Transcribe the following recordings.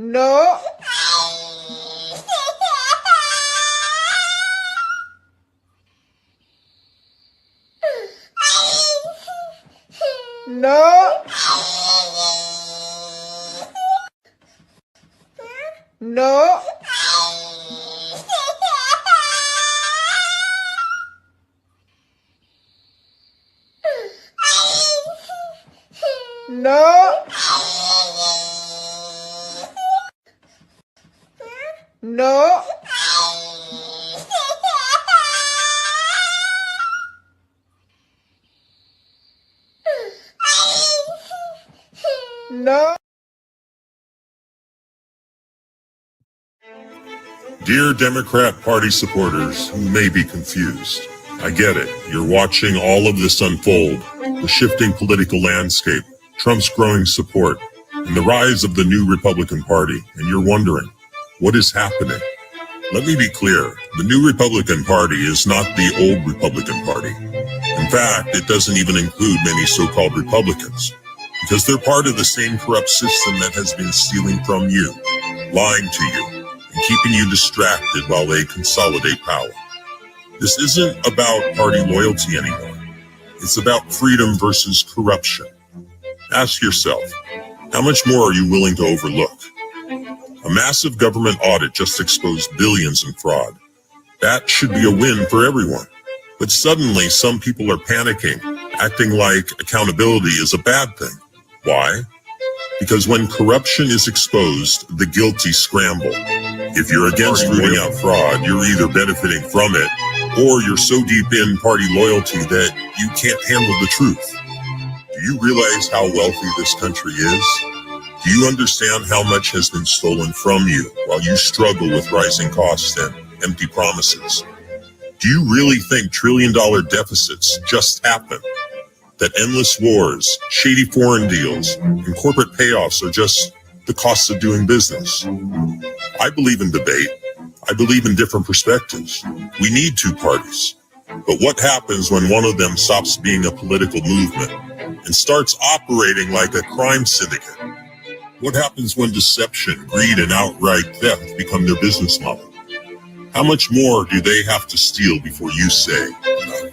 No. No. No. No. No. No. Dear Democrat Party supporters who may be confused, I get it. You're watching all of this unfold, the shifting political landscape, Trump's growing support, and the rise of the new Republican Party, and you're wondering, what is happening? Let me be clear. The new Republican Party is not the old Republican Party. In fact, it doesn't even include many so-called Republicans, because they're part of the same corrupt system that has been stealing from you, lying to you, and keeping you distracted while they consolidate power. This isn't about party loyalty anymore. It's about freedom versus corruption. Ask yourself, how much more are you willing to overlook? A massive government audit just exposed billions in fraud. That should be a win for everyone. But suddenly, some people are panicking, acting like accountability is a bad thing. Why? Because when corruption is exposed, the guilty scramble. If you're against rooting out fraud, you're either benefiting from it, or you're so deep in party loyalty that you can't handle the truth. Do you realize how wealthy this country is? Do you understand how much has been stolen from you while you struggle with rising costs and empty promises? Do you really think trillion-dollar deficits just happen? That endless wars, shady foreign deals, and corporate payoffs are just the costs of doing business? I believe in debate. I believe in different perspectives. We need two parties. But what happens when one of them stops being a political movement and starts operating like a crime syndicate? What happens when deception, greed, and outright theft become their business model? How much more do they have to steal before you say enough?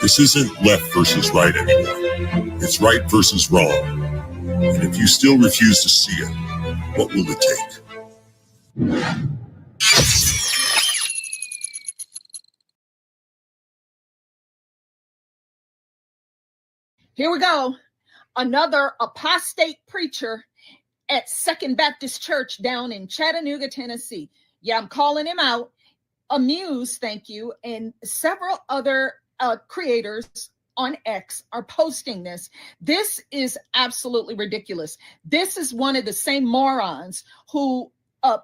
This isn't left versus right anymore. It's right versus wrong. And if you still refuse to see it, what will it take? Here we go. Another apostate preacher at Second Baptist Church down in Chattanooga, Tennessee. Yeah, I'm calling him out. Amuse, thank you, and several other creators on X are posting this. This is absolutely ridiculous. This is one of the same morons who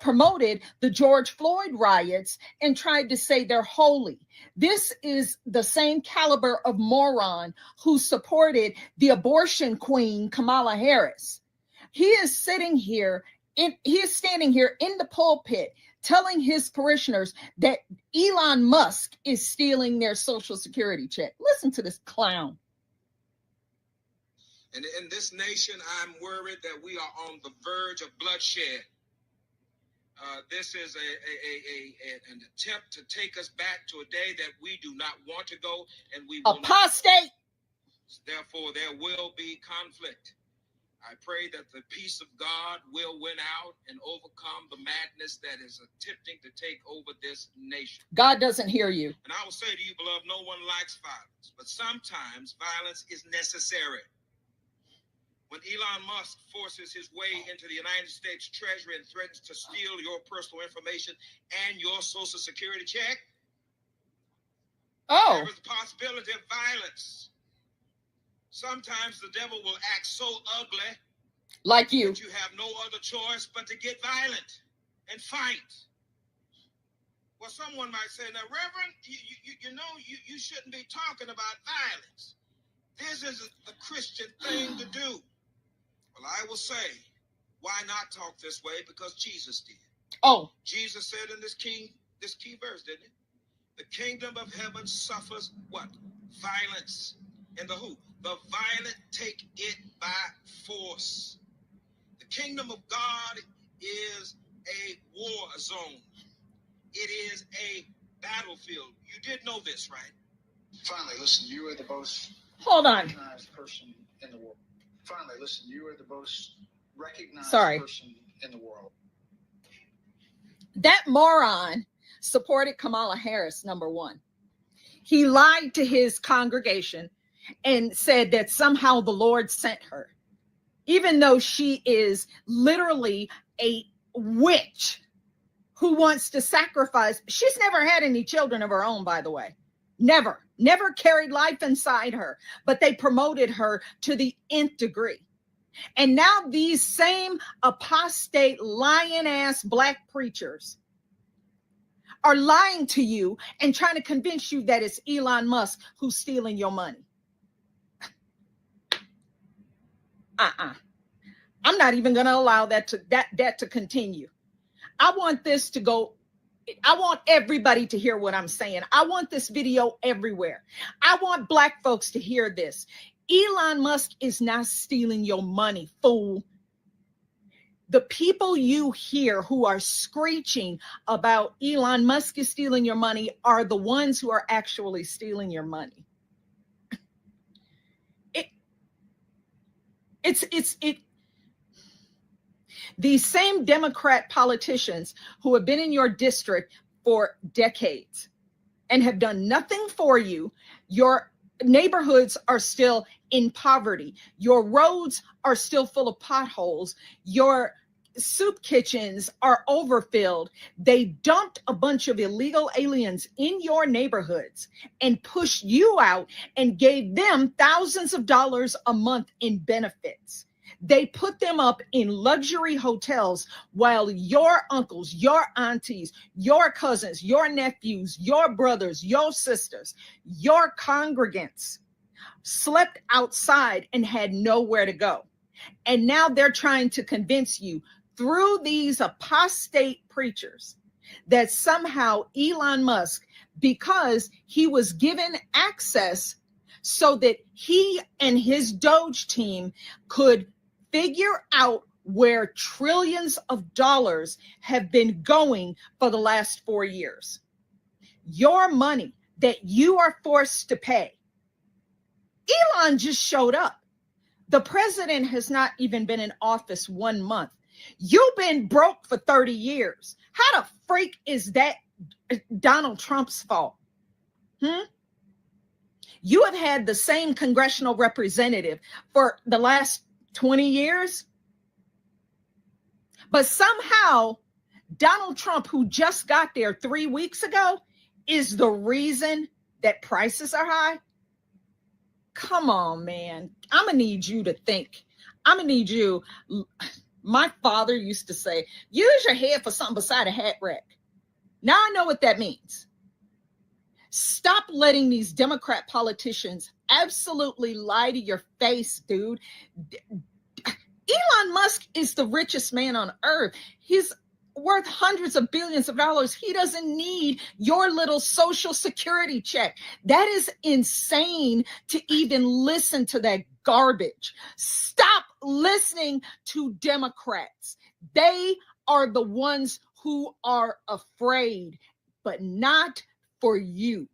promoted the George Floyd riots and tried to say they're holy. This is the same caliber of moron who supported the abortion queen, Kamala Harris. He is standing here in the pulpit telling his parishioners that Elon Musk is stealing their Social Security check. Listen to this clown. And in this nation, I'm worried that we are on the verge of bloodshed. This is an attempt to take us back to a day that we do not want to go, and we will apostate. Therefore, there will be conflict. I pray that the peace of God will win out and overcome the madness that is attempting to take over this nation. God doesn't hear you. And I will say to you, beloved, no one likes violence, but sometimes violence is necessary. When Elon Musk forces his way into the United States Treasury and threatens to steal your personal information and your Social Security check, there is a possibility of violence. Sometimes the devil will act so ugly, like you, that you have no other choice but to get violent and fight. Well, someone might say, now, Reverend, you shouldn't be talking about violence. This is a Christian thing to do. Well, I will say, why not talk this way? Because Jesus did. Jesus said in this key verse, didn't he? The kingdom of heaven suffers what? Violence. And the who? The violent take it by force. The kingdom of God is a war zone. It is a battlefield. You did know this, right? Finally, listen, you are the most Hold on. recognized person in the world. Finally, listen, you are the most recognized person in the world. That moron supported Kamala Harris, number one. He lied to his congregation and said that somehow the Lord sent her, even though she is literally a witch who wants to sacrifice. She's never had any children of her own, by the way. Never carried life inside her, but they promoted her to the nth degree. And now these same apostate, lying ass black preachers are lying to you and trying to convince you that it's Elon Musk who's stealing your money. I'm not even going to allow that to continue. I want this to go. I want everybody to hear what I'm saying. I want this video everywhere. I want black folks to hear this. Elon Musk is not stealing your money, fool. The people you hear who are screeching about Elon Musk is stealing your money are the ones who are actually stealing your money. These same Democrat politicians who have been in your district for decades and have done nothing for you, your neighborhoods are still in poverty. Your roads are still full of potholes. Your soup kitchens are overfilled. They dumped a bunch of illegal aliens in your neighborhoods and pushed you out and gave them thousands of dollars a month in benefits. They put them up in luxury hotels while your uncles, your aunties, your cousins, your nephews, your brothers, your sisters, your congregants slept outside and had nowhere to go. And now they're trying to convince you through these apostate preachers that somehow Elon Musk, because he was given access so that he and his Doge team could figure out where trillions of dollars have been going for the last 4 years. Your money that you are forced to pay. Elon just showed up. The president has not even been in office 1 month. You've been broke for 30 years. How the freak is that Donald Trump's fault? You have had the same congressional representative for the last 20 years. But somehow Donald Trump, who just got there 3 weeks ago, is the reason that prices are high. Come on, man. I'm going to need you to think. I'm going to need you. My father used to say, use your head for something beside a hat rack. Now I know what that means. Stop letting these Democrat politicians absolutely lie to your face, dude. Elon Musk is the richest man on earth. He's worth hundreds of billions of dollars. He doesn't need your little social security check. That is insane to even listen to that garbage. Stop listening to Democrats. They are the ones who are afraid, but not for you.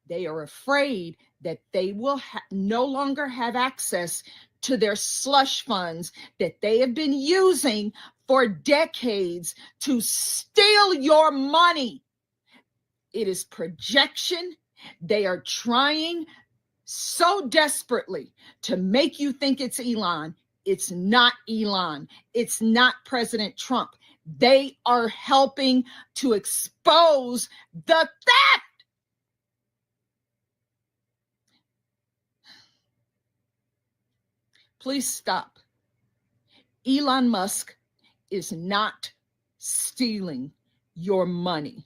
They are afraid that they will no longer have access to their slush funds that they have been using for decades to steal your money. It is projection. They are trying so desperately to make you think it's Elon. It's not Elon. It's not President Trump. They are helping to expose the theft. Please stop. Elon Musk is not stealing your money.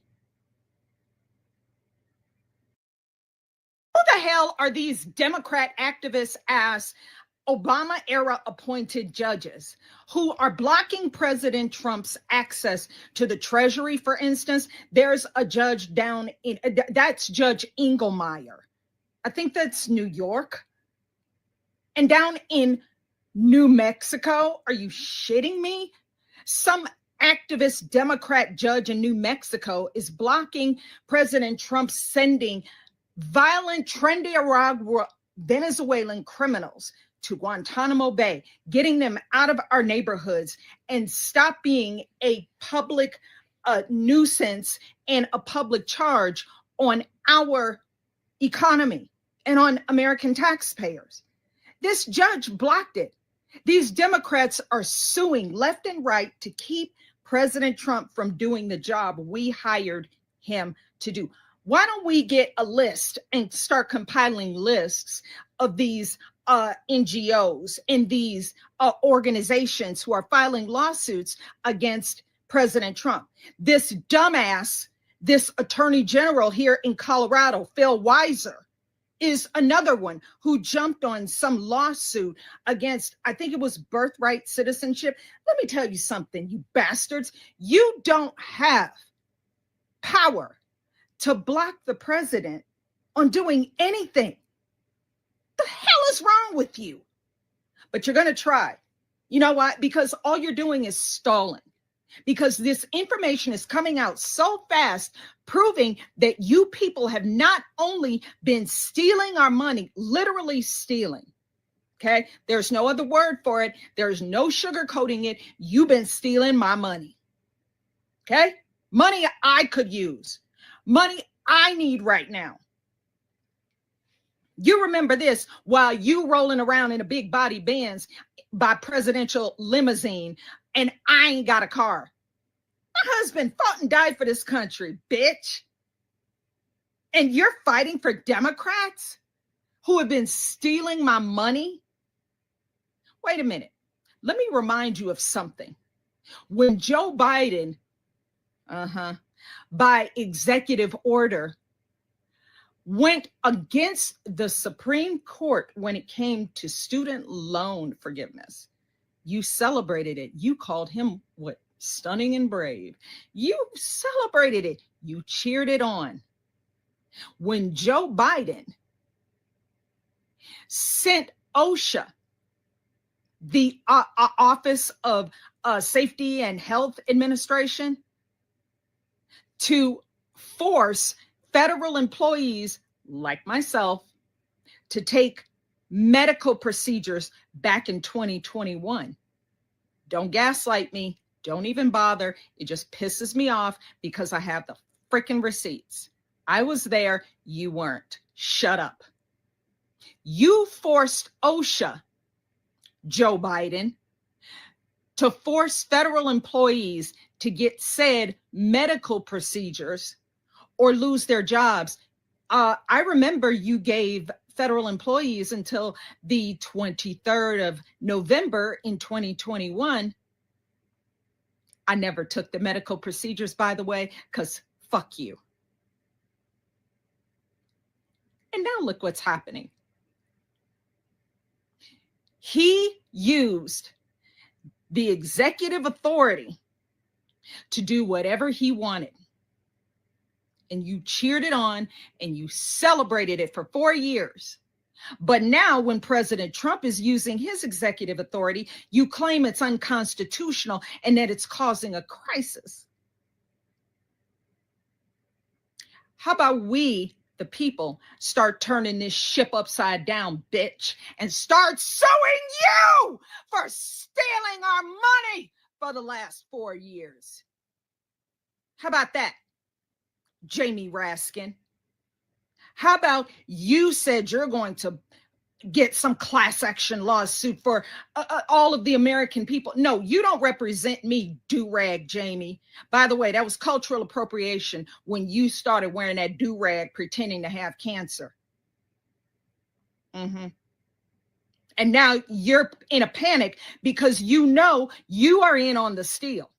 Who the hell are these Democrat activists as Obama-era appointed judges who are blocking President Trump's access to the Treasury, for instance? There's a judge down in, that's Judge Engelmeyer. I think that's New York. And down in New Mexico? Are you shitting me? Some activist Democrat judge in New Mexico is blocking President Trump sending violent, trendy Venezuelan criminals to Guantanamo Bay, getting them out of our neighborhoods and stop being a public nuisance and a public charge on our economy and on American taxpayers. This judge blocked it. These Democrats are suing left and right to keep President Trump from doing the job we hired him to do. Why don't we get a list and start compiling lists of these NGOs and these organizations who are filing lawsuits against President Trump? This dumbass, this attorney general here in Colorado, Phil Weiser, is another one who jumped on some lawsuit against, I think it was birthright citizenship. Let me tell you something, you bastards. You don't have power to block the president on doing anything. The hell is wrong with you? But you're going to try. You know why? Because all you're doing is stalling. Because this information is coming out so fast, proving that you people have not only been stealing our money, literally stealing. Okay? There's no other word for it. There's no sugarcoating it. You've been stealing my money. Okay? Money I could use. Money I need right now. You remember this while you rolling around in a big body Benz by presidential limousine, and I ain't got a car. My husband fought and died for this country, bitch. And you're fighting for Democrats who have been stealing my money? Wait a minute. Let me remind you of something. When Joe Biden, by executive order, went against the Supreme Court when it came to student loan forgiveness, you celebrated it. You called him what? Stunning and brave. You celebrated it. You cheered it on. When Joe Biden sent OSHA, the Office of Safety and Health Administration, to force federal employees like myself to take medical procedures back in 2021. Don't gaslight me. Don't even bother. It just pisses me off because I have the freaking receipts. I was there. You weren't. Shut up. You forced OSHA, Joe Biden, to force federal employees to get said medical procedures or lose their jobs. I remember you gave federal employees until the 23rd of November in 2021. I never took the medical procedures, by the way, because fuck you. And now look what's happening. He used the executive authority to do whatever he wanted. And you cheered it on and you celebrated it for 4 years. But now when President Trump is using his executive authority, you claim it's unconstitutional and that it's causing a crisis. How about we, the people, start turning this ship upside down, bitch, and start suing you for stealing our money for the last 4 years? How about that, Jamie Raskin? How about you said you're going to get some class action lawsuit for all of the American people? No, you don't represent me, do-rag Jamie. By the way, that was cultural appropriation when you started wearing that do-rag pretending to have cancer. And now you're in a panic because you know you are in on the steal.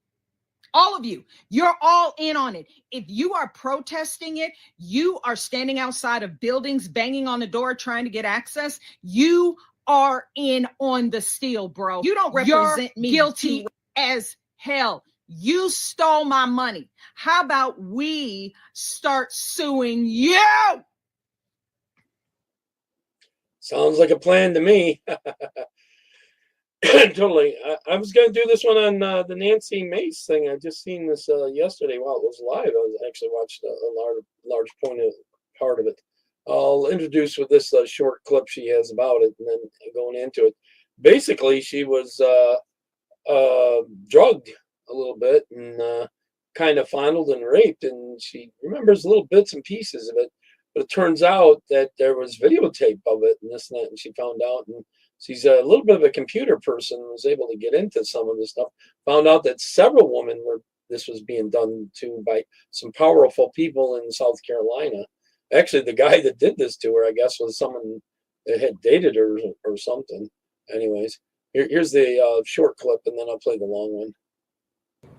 All of you, you're all in on it. If you are protesting it, you are standing outside of buildings, banging on the door, trying to get access. You are in on the steal, bro. You don't represent me. Guilty as hell. You stole my money. How about we start suing you? Sounds like a plan to me. Totally. I was going to do this one on the Nancy Mace thing. I just seen this yesterday while it was live. I was actually watched a large part of it. I'll introduce with this short clip she has about it, and then going into it. Basically, she was drugged a little bit and kind of fondled and raped, and she remembers little bits and pieces of it. But it turns out that there was videotape of it and this and that, and she found out. And she's a little bit of a computer person, was able to get into some of this stuff. Found out that several women this was being done to by some powerful people in South Carolina. Actually, the guy that did this to her, I guess, was someone that had dated her or something. Anyways, here's the short clip, and then I'll play the long one.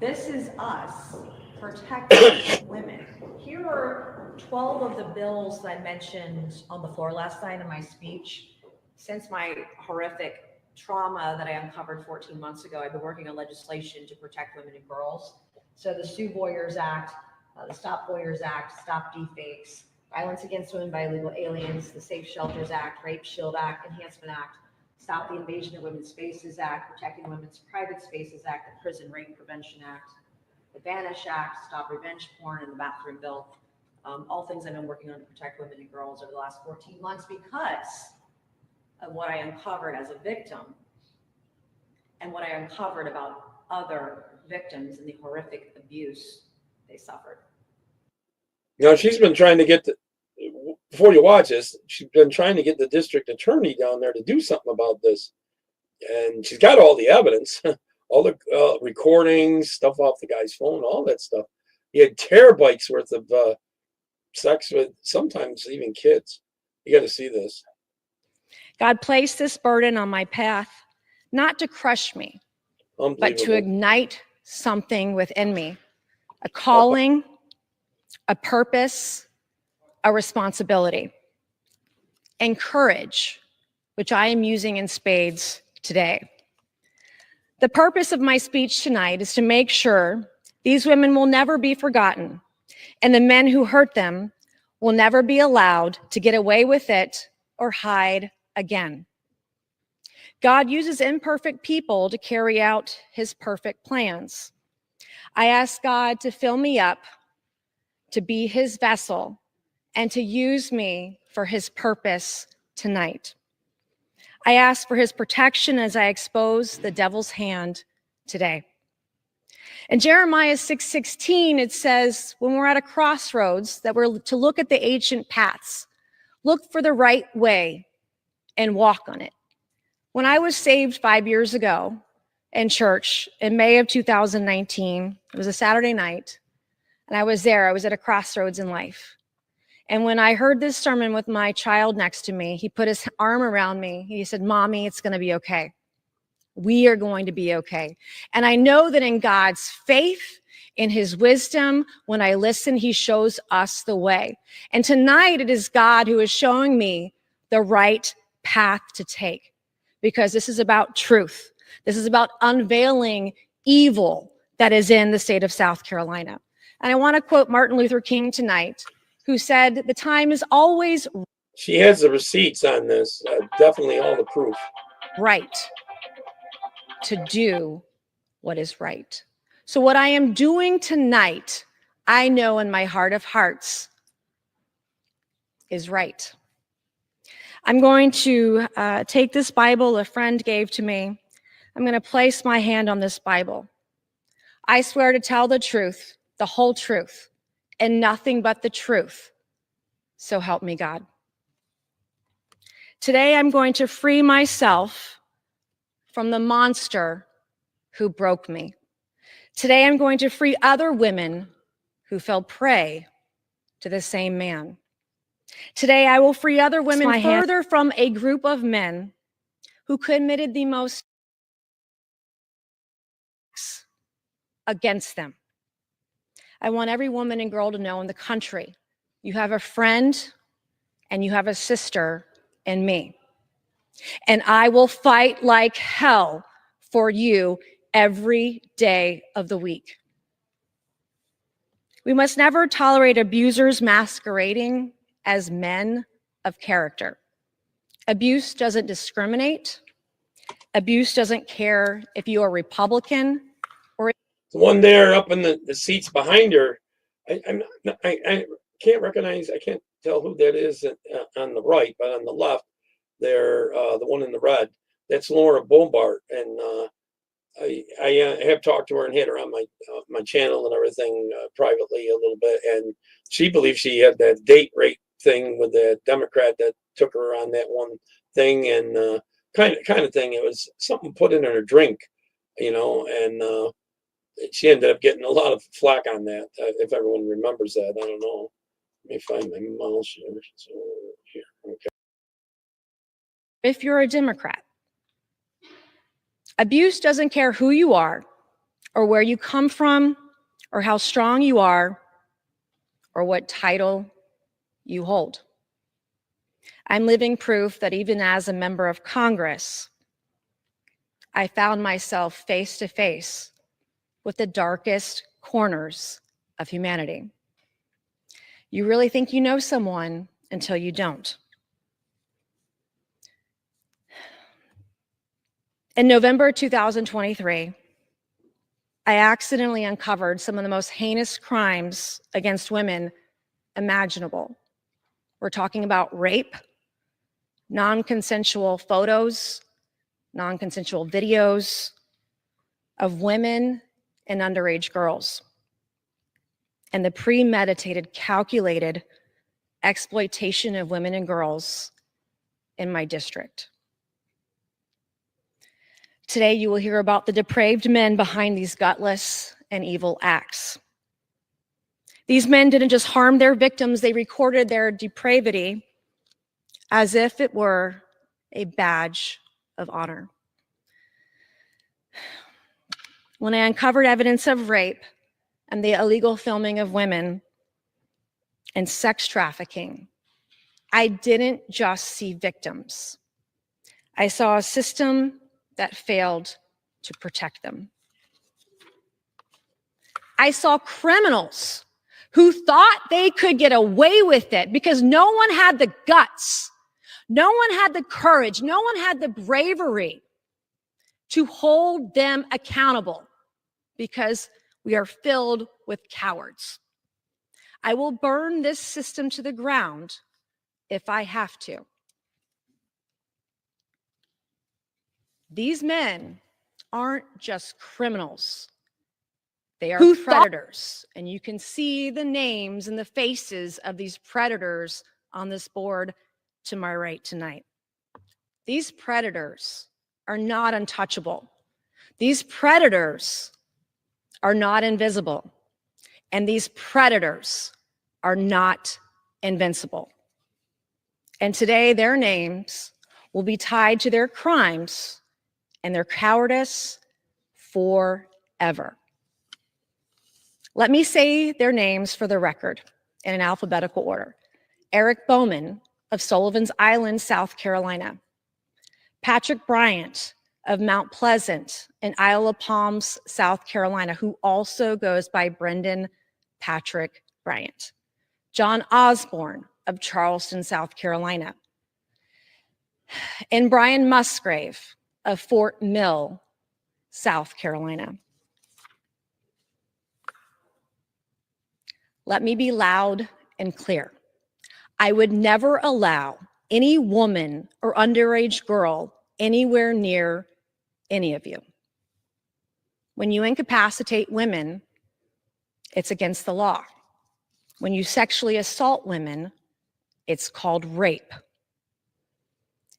This is us protecting women. Here are 12 of the bills that I mentioned on the floor last night in my speech. Since my horrific trauma that I uncovered 14 months ago, I've been working on legislation to protect women and girls. So the Sue Boyers Act, the Stop Boyers Act, Stop Deepfakes, Violence Against Women by Illegal Aliens, the Safe Shelters Act, Rape Shield Act, Enhancement Act, Stop the Invasion of Women's Spaces Act, Protecting Women's Private Spaces Act, the Prison Rape Prevention Act, the Banish Act, Stop Revenge Porn, and the Bathroom Bill. All things I've been working on to protect women and girls over the last 14 months because of what I uncovered as a victim and what I uncovered about other victims and the horrific abuse they suffered. Now, she's been trying to get before you watch this, she's been trying to get the district attorney down there to do something about this. And she's got all the evidence, all the recordings, stuff off the guy's phone, all that stuff. He had terabytes worth of sex with sometimes even kids. You got to see this. God placed this burden on my path, not to crush me, but to ignite something within me, a calling, a purpose, a responsibility, and courage, which I am using in spades today. The purpose of my speech tonight is to make sure these women will never be forgotten, and the men who hurt them will never be allowed to get away with it or hide again. God uses imperfect people to carry out his perfect plans. I ask God to fill me up, to be his vessel, and to use me for his purpose tonight. I ask for his protection as I expose the devil's hand today. In Jeremiah 6:16, it says, when we're at a crossroads, that we're to look at the ancient paths, look for the right way, and walk on it. When I was saved 5 years ago in church in May of 2019, it was a Saturday night, and I was at a crossroads in life. And when I heard this sermon with my child next to me, he put his arm around me. He said, "Mommy, it's going to be okay. We are going to be okay." And I know that in God's faith, in his wisdom, when I listen, he shows us the way. And tonight it is God who is showing me the right path to take, because this is about truth. This is about unveiling evil that is in the state of South Carolina. And I want to quote Martin Luther King tonight, who said, "The time is always..." She has the receipts on this, definitely all the proof. "Right to do what is right." So what I am doing tonight, I know in my heart of hearts is right. I'm going to take this Bible a friend gave to me. I'm going to place my hand on this Bible. I swear to tell the truth, the whole truth, and nothing but the truth. So help me God. Today I'm going to free myself from the monster who broke me. Today I'm going to free other women who fell prey to the same man. Today I will free other women further from a group of men who committed the most against them. I want every woman and girl to know in the country, you have a friend and you have a sister in me. And I will fight like hell for you every day of the week. We must never tolerate abusers masquerading as men of character. Abuse doesn't discriminate. Abuse doesn't care if you are Republican or the one there up in the seats behind her. I can't recognize. I can't tell who that is on the right, but on the left, they're the one in the red. That's Laura Bombard, and I have talked to her and had her on my channel and everything privately a little bit, and she believes she had that date rape thing with the Democrat that took her on that one thing, and kind of thing. It was something put in her drink, and she ended up getting a lot of flack on that. If everyone remembers that, I don't know. Let me find my mouse here. So here, okay. if you're a Democrat. Abuse doesn't care who you are or where you come from or how strong you are or what title you hold. I'm living proof that even as a member of Congress, I found myself face to face with the darkest corners of humanity. You really think you know someone until you don't. In November 2023, I accidentally uncovered some of the most heinous crimes against women imaginable. We're talking about rape, non-consensual photos, non-consensual videos of women and underage girls, and the premeditated, calculated exploitation of women and girls in my district. Today, you will hear about the depraved men behind these gutless and evil acts. These men didn't just harm their victims, they recorded their depravity as if it were a badge of honor. When I uncovered evidence of rape and the illegal filming of women and sex trafficking, I didn't just see victims. I saw a system that failed to protect them. I saw criminals who thought they could get away with it because no one had the guts, no one had the courage, no one had the bravery to hold them accountable because we are filled with cowards. I will burn this system to the ground if I have to. These men aren't just criminals. They are predators, and you can see the names and the faces of these predators on this board to my right tonight. These predators are not untouchable. These predators are not invisible, and these predators are not invincible. And today, their names will be tied to their crimes and their cowardice forever. Let me say their names for the record in an alphabetical order. Eric Bowman of Sullivan's Island, South Carolina. Patrick Bryant of Mount Pleasant in Isle of Palms, South Carolina, who also goes by Brendan Patrick Bryant. John Osborne of Charleston, South Carolina. And Brian Musgrave of Fort Mill, South Carolina. Let me be loud and clear. I would never allow any woman or underage girl anywhere near any of you. When you incapacitate women, it's against the law. When you sexually assault women, it's called rape.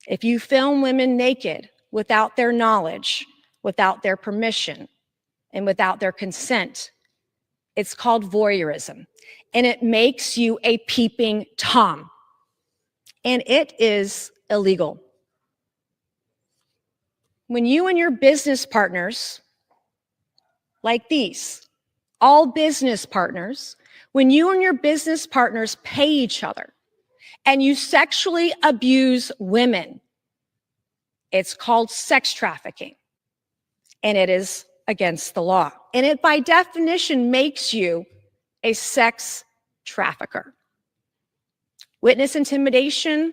If you film women naked without their knowledge, without their permission, and without their consent, it's called voyeurism, and it makes you a peeping Tom, and it is illegal. When you and your business partners, like these, all business partners, when you and your business partners pay each other and you sexually abuse women, it's called sex trafficking, and it is against the law. And it, by definition, makes you a sex trafficker. Witness intimidation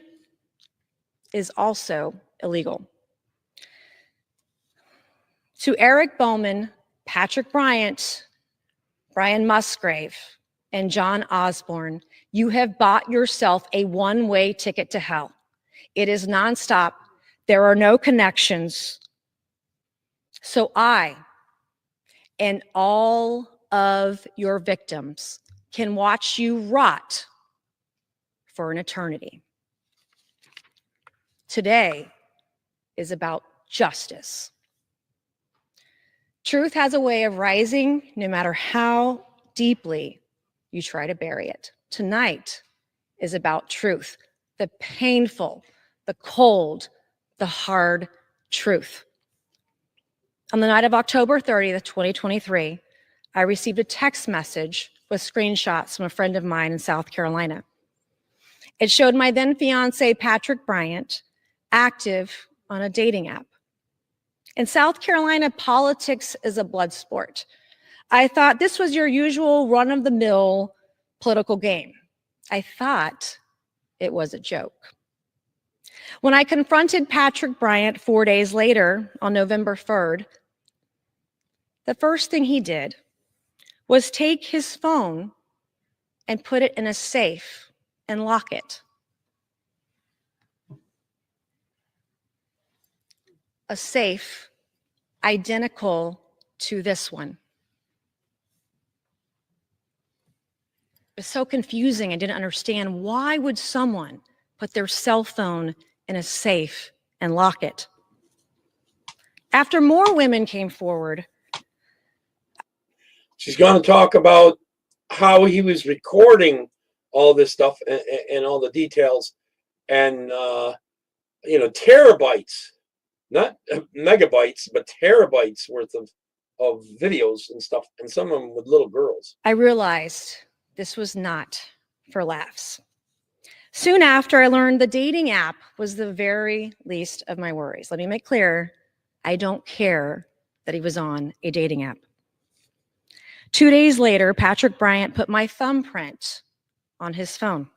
is also illegal. To Eric Bowman, Patrick Bryant, Brian Musgrave, and John Osborne, you have bought yourself a one-way ticket to hell. It is nonstop. There are no connections. So I and all of your victims can watch you rot for an eternity. Today is about justice. Truth has a way of rising no matter how deeply you try to bury it. Tonight is about truth, the painful, the cold, the hard truth. On the night of October 30th, 2023, I received a text message with screenshots from a friend of mine in South Carolina. It showed my then fiance, Patrick Bryant, active on a dating app. In South Carolina, politics is a blood sport. I thought this was your usual run-of-the-mill political game. I thought it was a joke. When I confronted Patrick Bryant 4 days later, on November 3rd, the first thing he did was take his phone and put it in a safe and lock it. A safe identical to this one. It was so confusing. I didn't understand, why would someone put their cell phone in a safe and lock it? After more women came forward, she's going to talk about how he was recording all this stuff and all the details, and terabytes, not megabytes, but terabytes worth of videos and stuff, and some of them with little girls. I realized this was not for laughs. Soon after, I learned the dating app was the very least of my worries. Let me make clear, I don't care that he was on a dating app. 2 days later, Patrick Bryant put my thumbprint on his phone.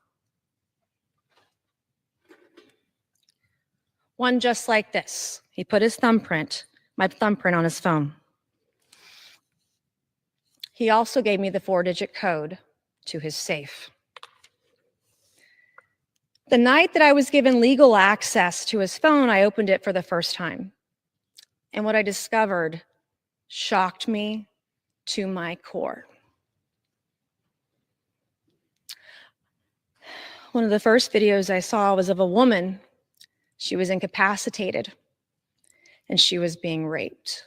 One just like this. He put his thumbprint, my thumbprint, on his phone. He also gave me the 4-digit code to his safe. The night that I was given legal access to his phone, I opened it for the first time. And what I discovered shocked me to my core. One of the first videos I saw was of a woman. She was incapacitated and she was being raped.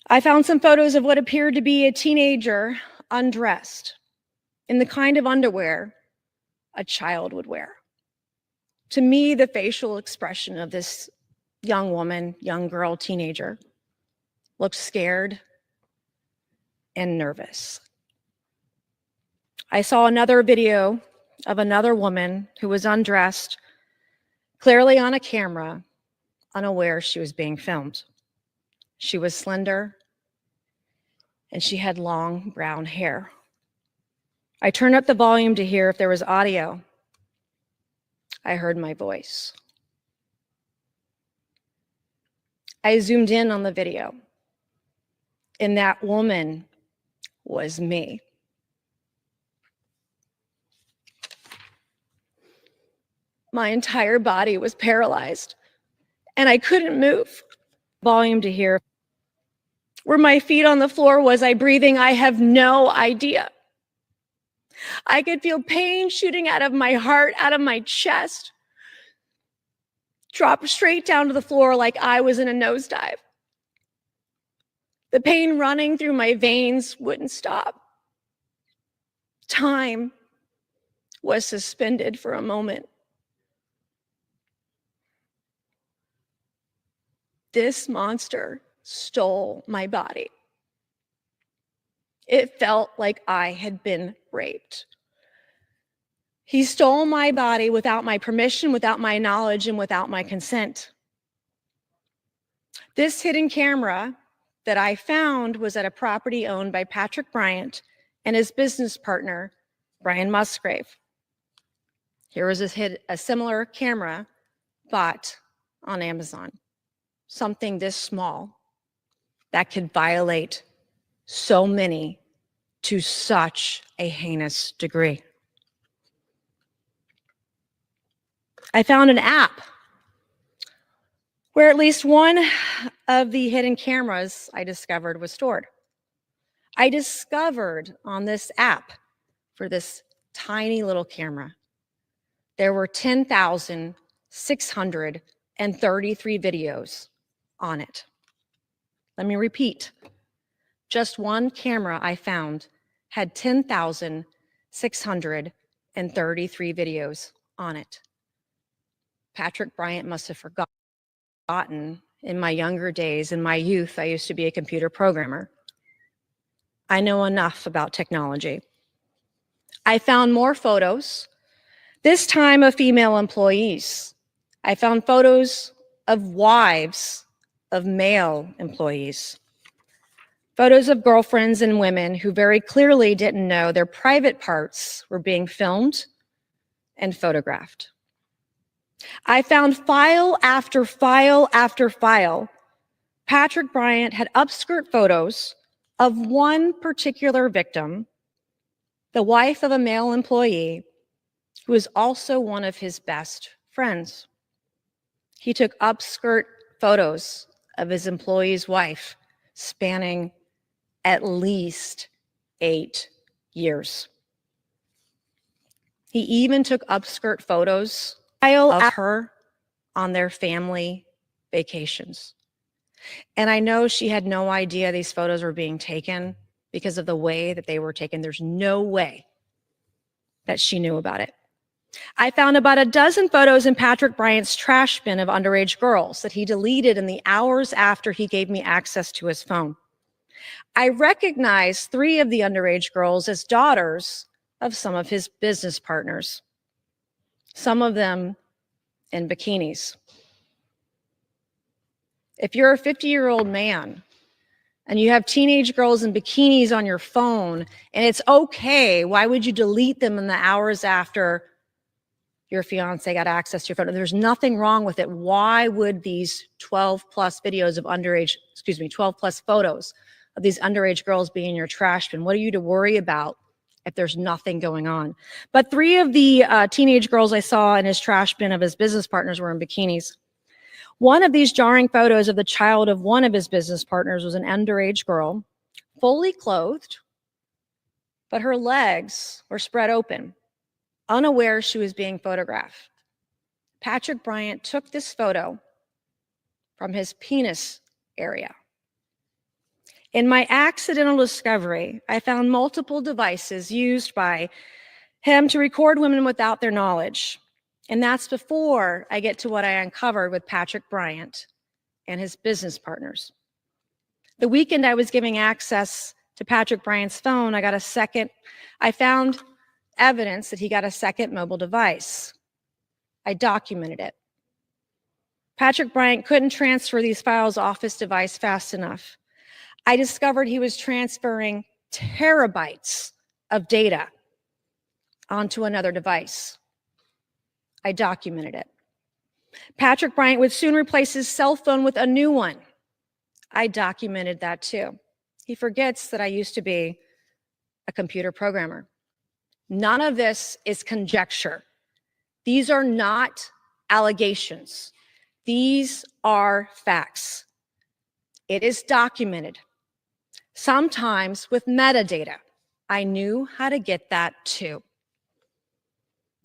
I found some photos of what appeared to be a teenager undressed in the kind of underwear a child would wear. To me, the facial expression of this young woman, young girl, teenager, looked scared and nervous. I saw another video of another woman who was undressed, clearly on a camera, unaware she was being filmed. She was slender and she had long brown hair. I turned up the volume to hear if there was audio. I heard my voice. I zoomed in on the video, and that woman was me. My entire body was paralyzed, and I couldn't move. Volume to hear. Were my feet on the floor? Was I breathing? I have no idea. I could feel pain shooting out of my heart, out of my chest, drop straight down to the floor like I was in a nosedive. The pain running through my veins wouldn't stop. Time was suspended for a moment. This monster stole my body. It felt like I had been raped. He stole my body without my permission, without my knowledge, and without my consent. This hidden camera that I found was at a property owned by Patrick Bryant and his business partner, Brian Musgrave. Here was a similar camera bought on Amazon something this small that could violate so many to such a heinous degree? I found an app where at least one of the hidden cameras I discovered was stored. I discovered on this app for this tiny little camera, there were 10,633 videos on it. Let me repeat. Just one camera I found had 10,633 videos on it. Patrick Bryant must have forgotten. In my younger days, in my youth, I used to be a computer programmer. I know enough about technology. I found more photos, this time of female employees. I found photos of wives of male employees. Photos of girlfriends and women who very clearly didn't know their private parts were being filmed and photographed. I found file after file after file. Patrick Bryant had upskirt photos of one particular victim, the wife of a male employee, who is also one of his best friends. He took upskirt photos of his employee's wife spanning at least 8 years. He even took upskirt photos of her on their family vacations. And I know she had no idea these photos were being taken because of the way that they were taken. There's no way that she knew about it. I found about a dozen photos in Patrick Bryant's trash bin of underage girls that he deleted in the hours after he gave me access to his phone. I recognized 3 of the underage girls as daughters of some of his business partners, some of them in bikinis. If you're a 50-year-old man and you have teenage girls in bikinis on your phone and it's okay, why would you delete them in the hours after your fiance got access to your phone? There's nothing wrong with it. Why would these 12 plus videos of 12 plus photos of these underage girls be in your trash bin? What are you to worry about if there's nothing going on? But 3 of the teenage girls I saw in his trash bin of his business partners were in bikinis. One of these jarring photos of the child of one of his business partners was an underage girl, fully clothed, but her legs were spread open, unaware she was being photographed. Patrick Bryant took this photo from his penis area. In my accidental discovery, I found multiple devices used by him to record women without their knowledge. And that's before I get to what I uncovered with Patrick Bryant and his business partners. The weekend I was giving access to Patrick Bryant's phone, I found evidence that he got a second mobile device. I documented it. Patrick Bryant couldn't transfer these files off his device fast enough. I discovered he was transferring terabytes of data onto another device. I documented it. Patrick Bryant would soon replace his cell phone with a new one. I documented that too. He forgets that I used to be a computer programmer. None of this is conjecture. These are not allegations. These are facts. It is documented, sometimes with metadata. I knew how to get that too.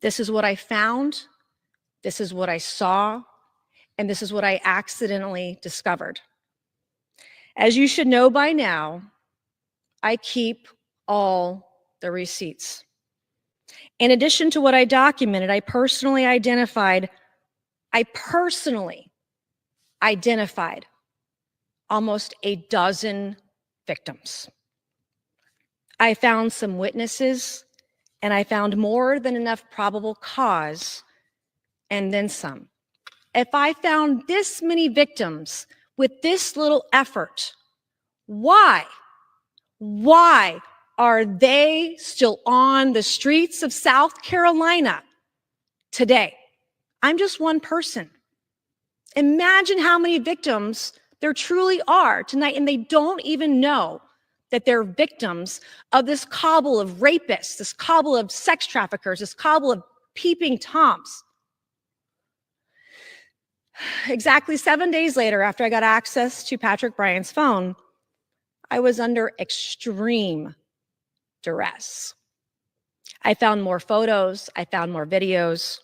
This is what I found, this is what I saw, and this is what I accidentally discovered. As you should know by now, I keep all the receipts. In addition to what I documented, I personally identified almost a dozen victims. I found some witnesses, and I found more than enough probable cause, and then some. If I found this many victims with this little effort, why are they still on the streets of South Carolina today? I'm just one person. Imagine how many victims there truly are tonight, and they don't even know that they're victims of this cabal of rapists, this cabal of sex traffickers, this cabal of peeping Toms. Exactly 7 days later, after I got access to Patrick Bryant's phone, I was under extreme duress. I found more photos, I found more videos.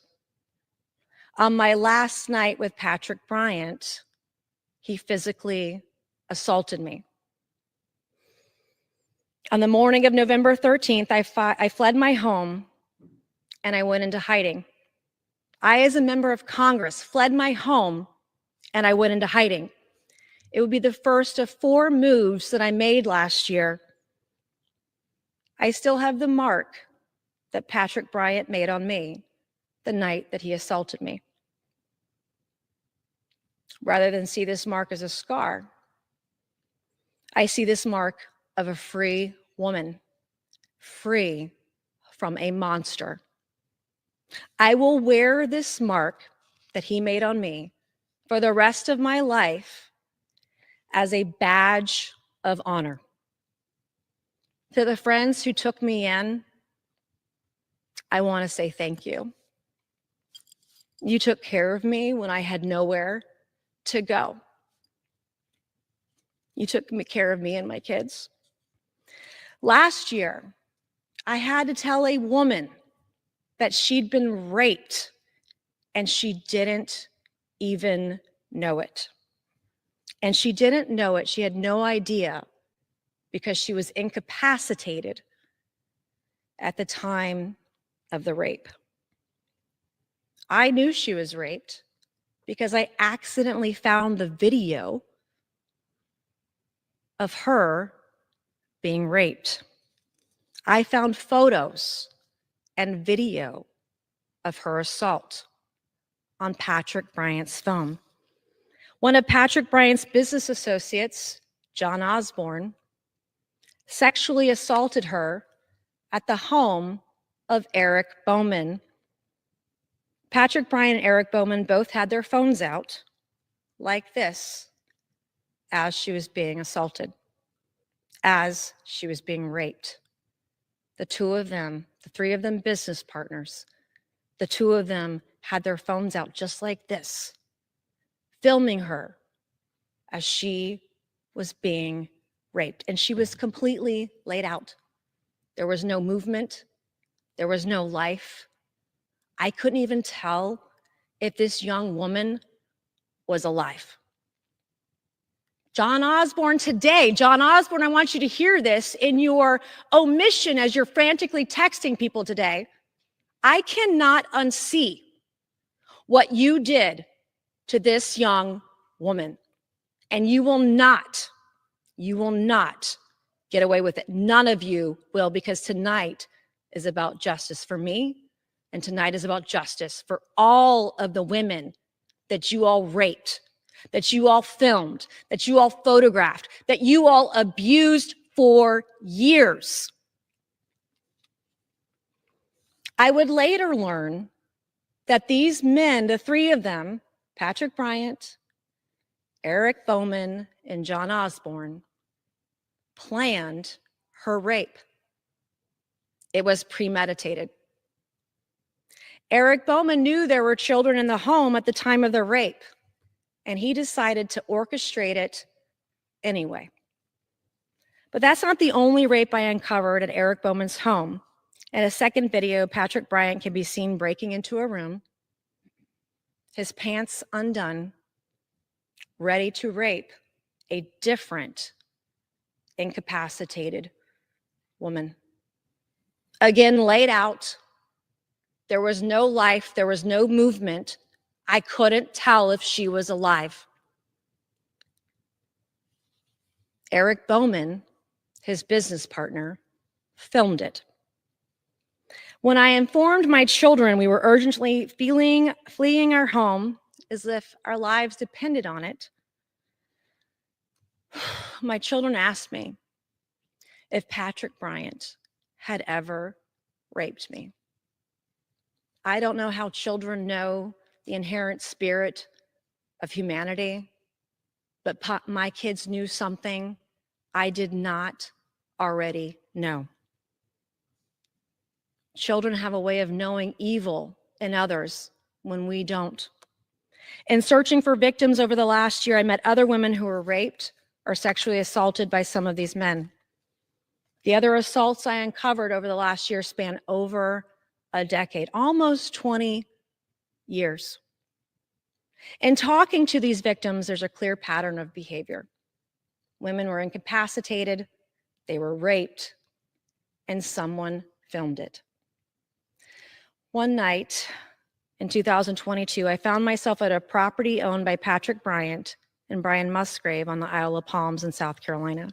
On my last night with Patrick Bryant, he physically assaulted me. On the morning of November 13th, I fled my home and I went into hiding. I, as a member of Congress, fled my home and I went into hiding. It would be the first of 4 moves that I made last year. I still have the mark that Patrick Bryant made on me the night that he assaulted me. Rather than see this mark as a scar, I see this mark of a free woman, free from a monster. I will wear this mark that he made on me for the rest of my life as a badge of honor. To the friends who took me in, I want to say thank you. You took care of me when I had nowhere to go. You took care of me and my kids. Last year, I had to tell a woman that she'd been raped and she didn't even know it. And she didn't know it. She had no idea because she was incapacitated at the time of the rape. I knew she was raped because I accidentally found the video of her being raped. I found photos and video of her assault on Patrick Bryant's phone. One of Patrick Bryant's business associates, John Osborne, sexually assaulted her at the home of Eric Bowman. Patrick Bryant and Eric Bowman both had their phones out like this as she was being assaulted, as she was being raped. The 2 of them, the 3 of them business partners, the 2 of them had their phones out just like this, filming her as she was being raped. And she was completely laid out. There was no movement. There was no life. I couldn't even tell if this young woman was alive. John Osborne today, John Osborne, I want you to hear this in your omission as you're frantically texting people today. I cannot unsee what you did to this young woman. And you will not get away with it. None of you will, because tonight is about justice for me, and tonight is about justice for all of the women that you all raped, that you all filmed, that you all photographed, that you all abused for years. I would later learn that these men, the 3 of them, Patrick Bryant, Eric Bowman, and John Osborne, planned her rape. It was premeditated. Eric Bowman knew there were children in the home at the time of the rape, and he decided to orchestrate it anyway. But that's not the only rape I uncovered at Eric Bowman's home. In a second video, Patrick Bryant can be seen breaking into a room, his pants undone, ready to rape a different incapacitated woman. Again, laid out. There was no life. There was no movement. I couldn't tell if she was alive. Eric Bowman, his business partner, filmed it. When I informed my children we were urgently fleeing our home as if our lives depended on it, my children asked me if Patrick Bryant had ever raped me. I don't know how children know the inherent spirit of humanity, but my kids knew something I did not already know. Children have a way of knowing evil in others when we don't. In searching for victims over the last year, I met other women who were raped or sexually assaulted by some of these men. The other assaults I uncovered over the last year span over a decade, almost 20 years. In talking to these victims, there's a clear pattern of behavior. Women were incapacitated, they were raped, and someone filmed it. One night in 2022, I found myself at a property owned by Patrick Bryant and Brian Musgrave on the Isle of Palms in South Carolina.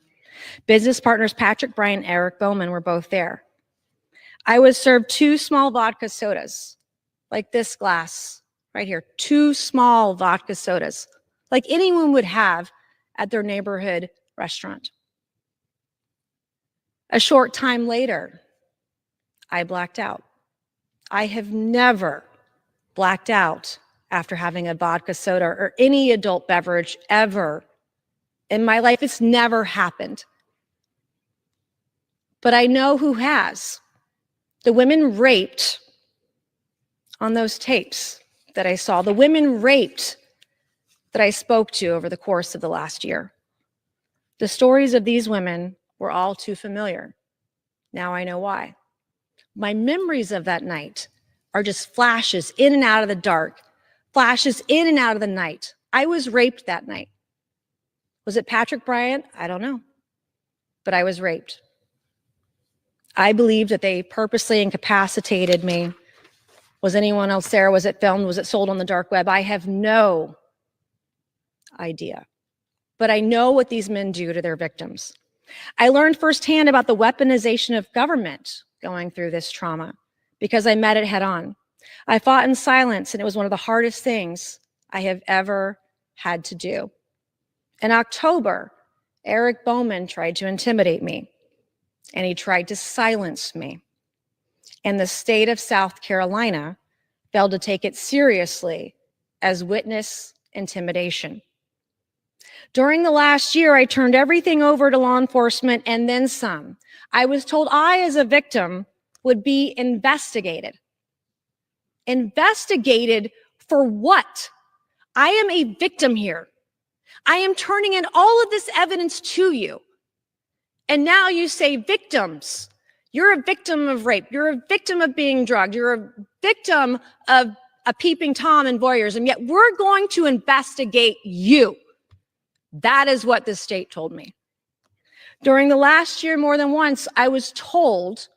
Business partners Patrick Bryant and Eric Bowman were both there. I was served 2 small vodka sodas, like this glass right here, 2 small vodka sodas, like anyone would have at their neighborhood restaurant. A short time later, I blacked out. I have never blacked out after having a vodka soda or any adult beverage ever in my life. It's never happened. But I know who has. The women raped on those tapes that I saw, the women raped that I spoke to over the course of the last year. The stories of these women were all too familiar. Now I know why. My memories of that night are just flashes in and out of the dark, flashes in and out of the night. I was raped that night. Was it Patrick Bryant? I don't know. But I was raped. I believe that they purposely incapacitated me. Was anyone else there? Was it filmed? Was it sold on the dark web? I have no idea. But I know what these men do to their victims. I learned firsthand about the weaponization of government going through this trauma because I met it head on. I fought in silence, and it was one of the hardest things I have ever had to do. In October, Eric Bowman tried to intimidate me, and he tried to silence me. And the state of South Carolina failed to take it seriously as witness intimidation. During the last year, I turned everything over to law enforcement and then some. I was told I, as a victim, would be investigated. Investigated for what? I am a victim here. I am turning in all of this evidence to you. And now you say victims. You're a victim of rape. You're a victim of being drugged. You're a victim of a peeping Tom and voyeurism. Yet we're going to investigate you. That is what the state told me. During the last year, more than once, I was told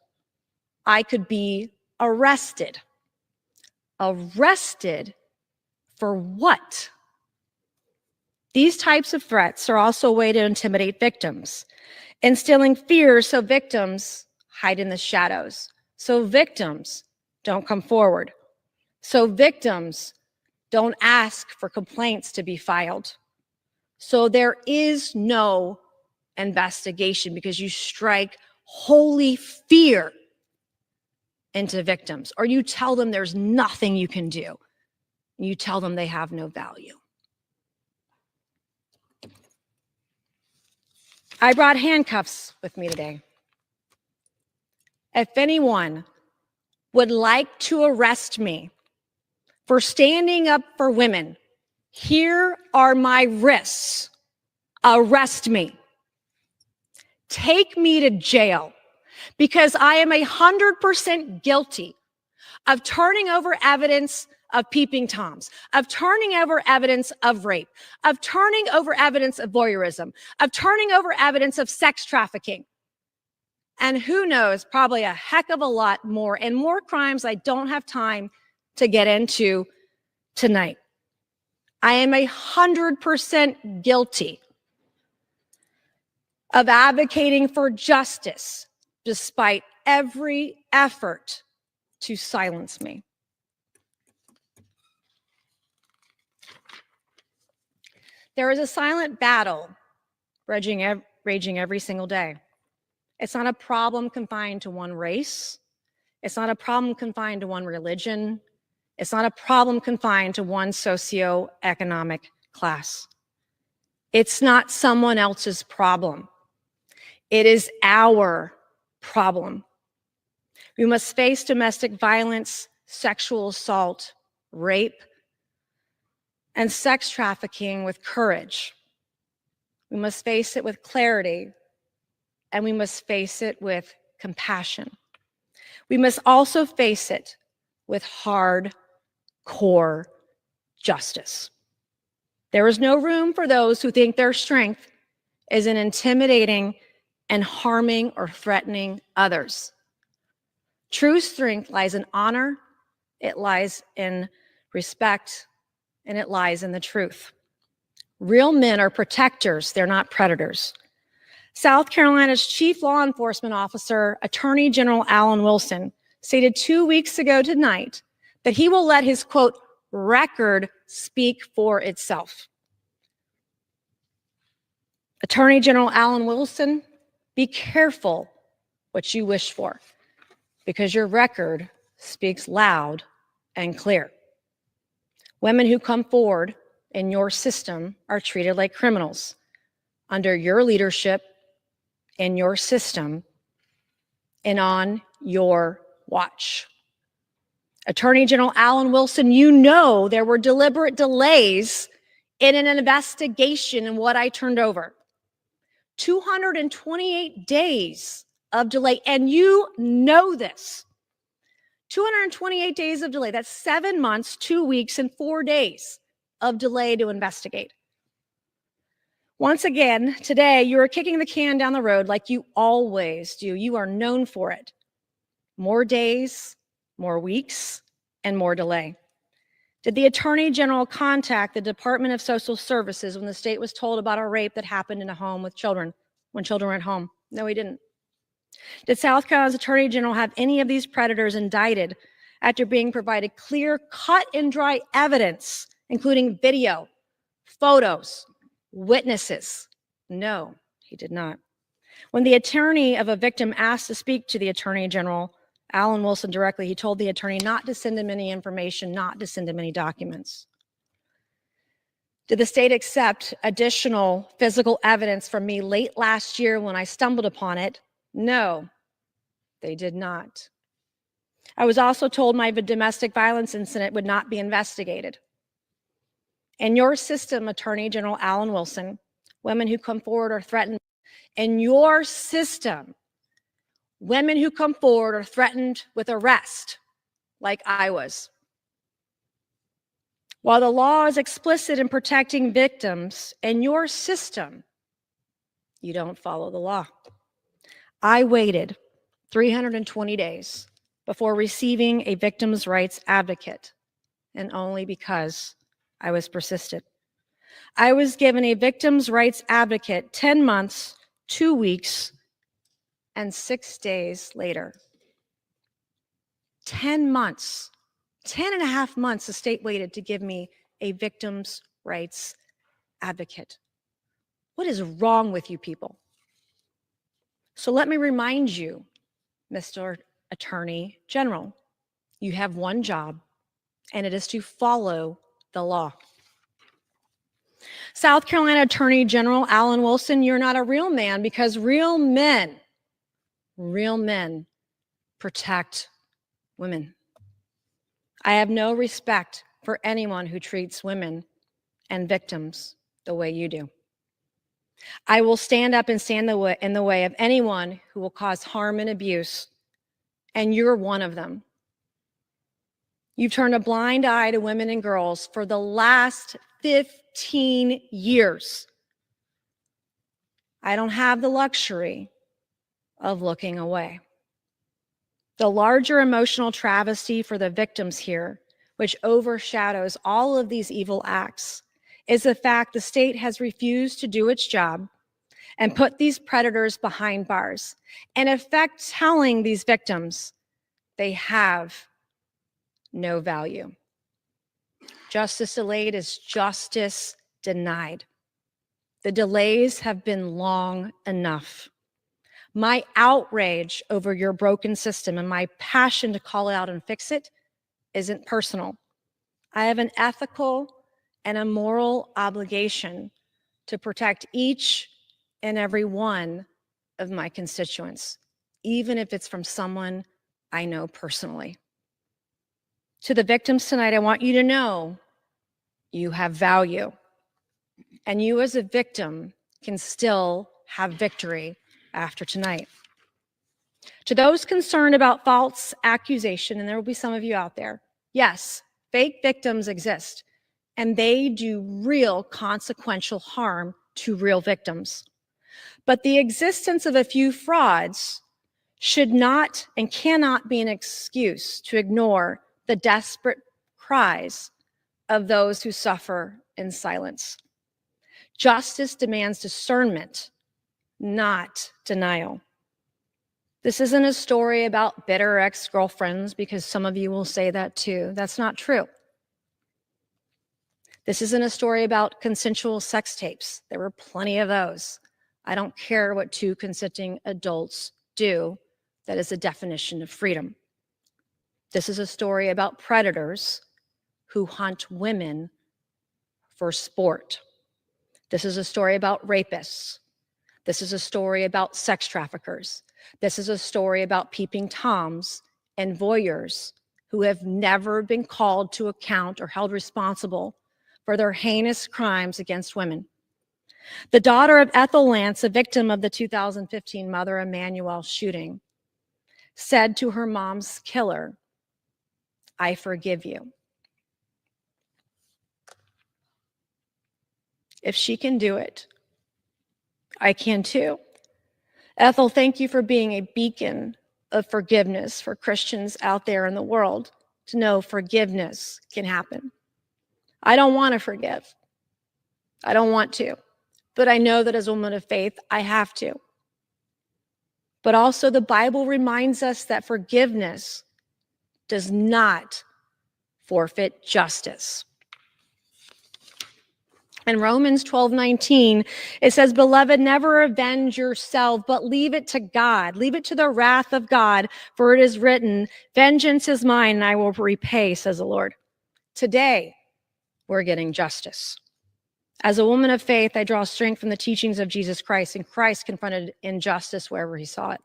I could be arrested. Arrested for what? These types of threats are also a way to intimidate victims, instilling fear so victims hide in the shadows, so victims don't come forward, so victims don't ask for complaints to be filed. So there is no investigation because you strike holy fear into victims, or you tell them there's nothing you can do. You tell them they have no value. I brought handcuffs with me today. If anyone would like to arrest me for standing up for women, here are my wrists. Arrest me. Take me to jail because I am 100% guilty of turning over evidence of peeping Toms, of turning over evidence of rape, of turning over evidence of voyeurism, of turning over evidence of sex trafficking. And who knows, probably a heck of a lot more and more crimes I don't have time to get into tonight. I am 100% guilty of advocating for justice despite every effort to silence me. There is a silent battle raging every single day. It's not a problem confined to one race. It's not a problem confined to one religion. It's not a problem confined to one socioeconomic class. It's not someone else's problem. It is our problem. We must face domestic violence, sexual assault, rape, and sex trafficking with courage. We must face it with clarity, and we must face it with compassion. We must also face it with hardcore justice. There is no room for those who think their strength is in intimidating and harming or threatening others. True strength lies in honor, it lies in respect, and it lies in the truth. Real men are protectors, they're not predators. South Carolina's chief law enforcement officer, Attorney General Alan Wilson, stated 2 weeks ago tonight that he will let his, quote, record speak for itself. Attorney General Alan Wilson, be careful what you wish for, because your record speaks loud and clear. Women who come forward in your system are treated like criminals. Under your leadership, in your system, and on your watch. Attorney General Alan Wilson, you know there were deliberate delays in an investigation in what I turned over. 228 days of delay, and you know this. 228 days of delay, that's 7 months, 2 weeks, and 4 days of delay to investigate. Once again, today, you are kicking the can down the road like you always do. You are known for it. More days, more weeks, and more delay. Did the Attorney General contact the Department of Social Services when the state was told about a rape that happened in a home with children, when children were at home? No, he didn't. Did South Carolina's Attorney General have any of these predators indicted after being provided clear, cut and dry evidence, including video, photos, witnesses? No, he did not. When the attorney of a victim asked to speak to the Attorney General, Alan Wilson directly, he told the attorney not to send him any information, not to send him any documents. Did the state accept additional physical evidence from me late last year when I stumbled upon it? No, they did not. I was also told my domestic violence incident would not be investigated. In your system, Attorney General Alan Wilson, women who come forward are threatened. In your system, women who come forward are threatened with arrest, like I was. While the law is explicit in protecting victims, in your system, you don't follow the law. I waited 320 days before receiving a victim's rights advocate, and only because I was persistent. I was given a victim's rights advocate 10 months, 2 weeks, and 6 days later. 10 months, 10 and a half months the state waited to give me a victim's rights advocate. What is wrong with you people? So let me remind you, Mr. Attorney General, you have one job, and it is to follow the law. South Carolina Attorney General Alan Wilson, you're not a real man, because real men protect women. I have no respect for anyone who treats women and victims the way you do. I will stand up and stand in the way of anyone who will cause harm and abuse, and you're one of them. You've turned a blind eye to women and girls for the last 15 years. I don't have the luxury of looking away. The larger emotional travesty for the victims here, which overshadows all of these evil acts, is the fact the state has refused to do its job and put these predators behind bars, in effect telling these victims they have no value. Justice delayed is justice denied. The delays have been long enough. My outrage over your broken system and my passion to call it out and fix it isn't personal. I have an ethical and a moral obligation to protect each and every one of my constituents, even if it's from someone I know personally. To the victims tonight, I want you to know you have value, and you as a victim can still have victory after tonight. To those concerned about false accusation, and there will be some of you out there, yes, fake victims exist, and they do real consequential harm to real victims. But the existence of a few frauds should not and cannot be an excuse to ignore the desperate cries of those who suffer in silence. Justice demands discernment, not denial. This isn't a story about bitter ex-girlfriends, because some of you will say that too. That's not true. This isn't a story about consensual sex tapes. There were plenty of those. I don't care what two consenting adults do. That is the definition of freedom. This is a story about predators who hunt women for sport. This is a story about rapists. This is a story about sex traffickers. This is a story about peeping toms and voyeurs who have never been called to account or held responsible for their heinous crimes against women. The daughter of Ethel Lance, a victim of the 2015 Mother Emanuel shooting, said to her mom's killer, "I forgive you." If she can do it, I can too. Ethel, thank you for being a beacon of forgiveness for Christians out there in the world to know forgiveness can happen. I don't want to forgive. I don't want to. But I know that as a woman of faith, I have to. But also the Bible reminds us that forgiveness does not forfeit justice. In Romans 12:19, it says, "Beloved, never avenge yourself, but leave it to God. Leave it to the wrath of God, for it is written, 'Vengeance is mine, and I will repay,' says the Lord." Today, we're getting justice. As a woman of faith, I draw strength from the teachings of Jesus Christ, and Christ confronted injustice wherever he saw it.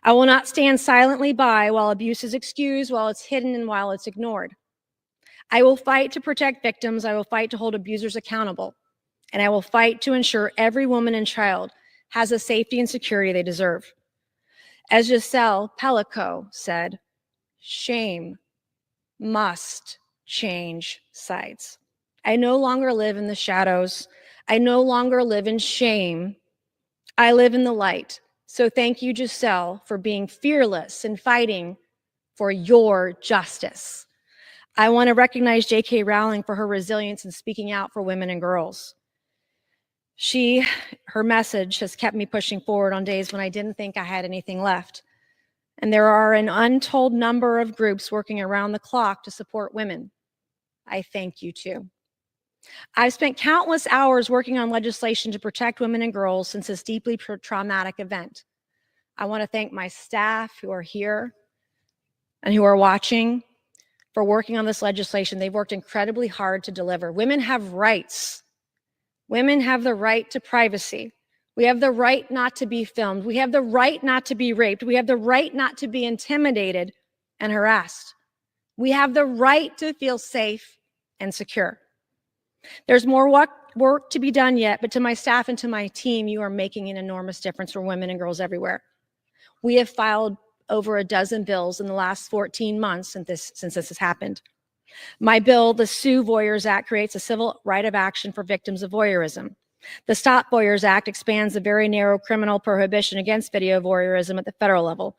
I will not stand silently by while abuse is excused, while it's hidden, and while it's ignored. I will fight to protect victims. I will fight to hold abusers accountable. And I will fight to ensure every woman and child has the safety and security they deserve. As Giselle Pellico said, shame must change sides. I no longer live in the shadows. I no longer live in shame. I live in the light. So thank you, Giselle, for being fearless and fighting for your justice. I want to recognize J.K. Rowling for her resilience in speaking out for women and girls. Her message has kept me pushing forward on days when I didn't think I had anything left. And there are an untold number of groups working around the clock to support women. I thank you too. I've spent countless hours working on legislation to protect women and girls since this deeply traumatic event. I want to thank my staff who are here and who are watching for working on this legislation. They've worked incredibly hard to deliver. Women have rights. Women have the right to privacy. We have the right not to be filmed. We have the right not to be raped. We have the right not to be intimidated and harassed. We have the right to feel safe and secure. There's more work to be done yet, but to my staff and to my team, you are making an enormous difference for women and girls everywhere. We have filed over a dozen bills in the last 14 months since this has happened. My bill, the Sue Voyeurs Act, creates a civil right of action for victims of voyeurism. The Stop Voyeurs Act expands the very narrow criminal prohibition against video voyeurism at the federal level.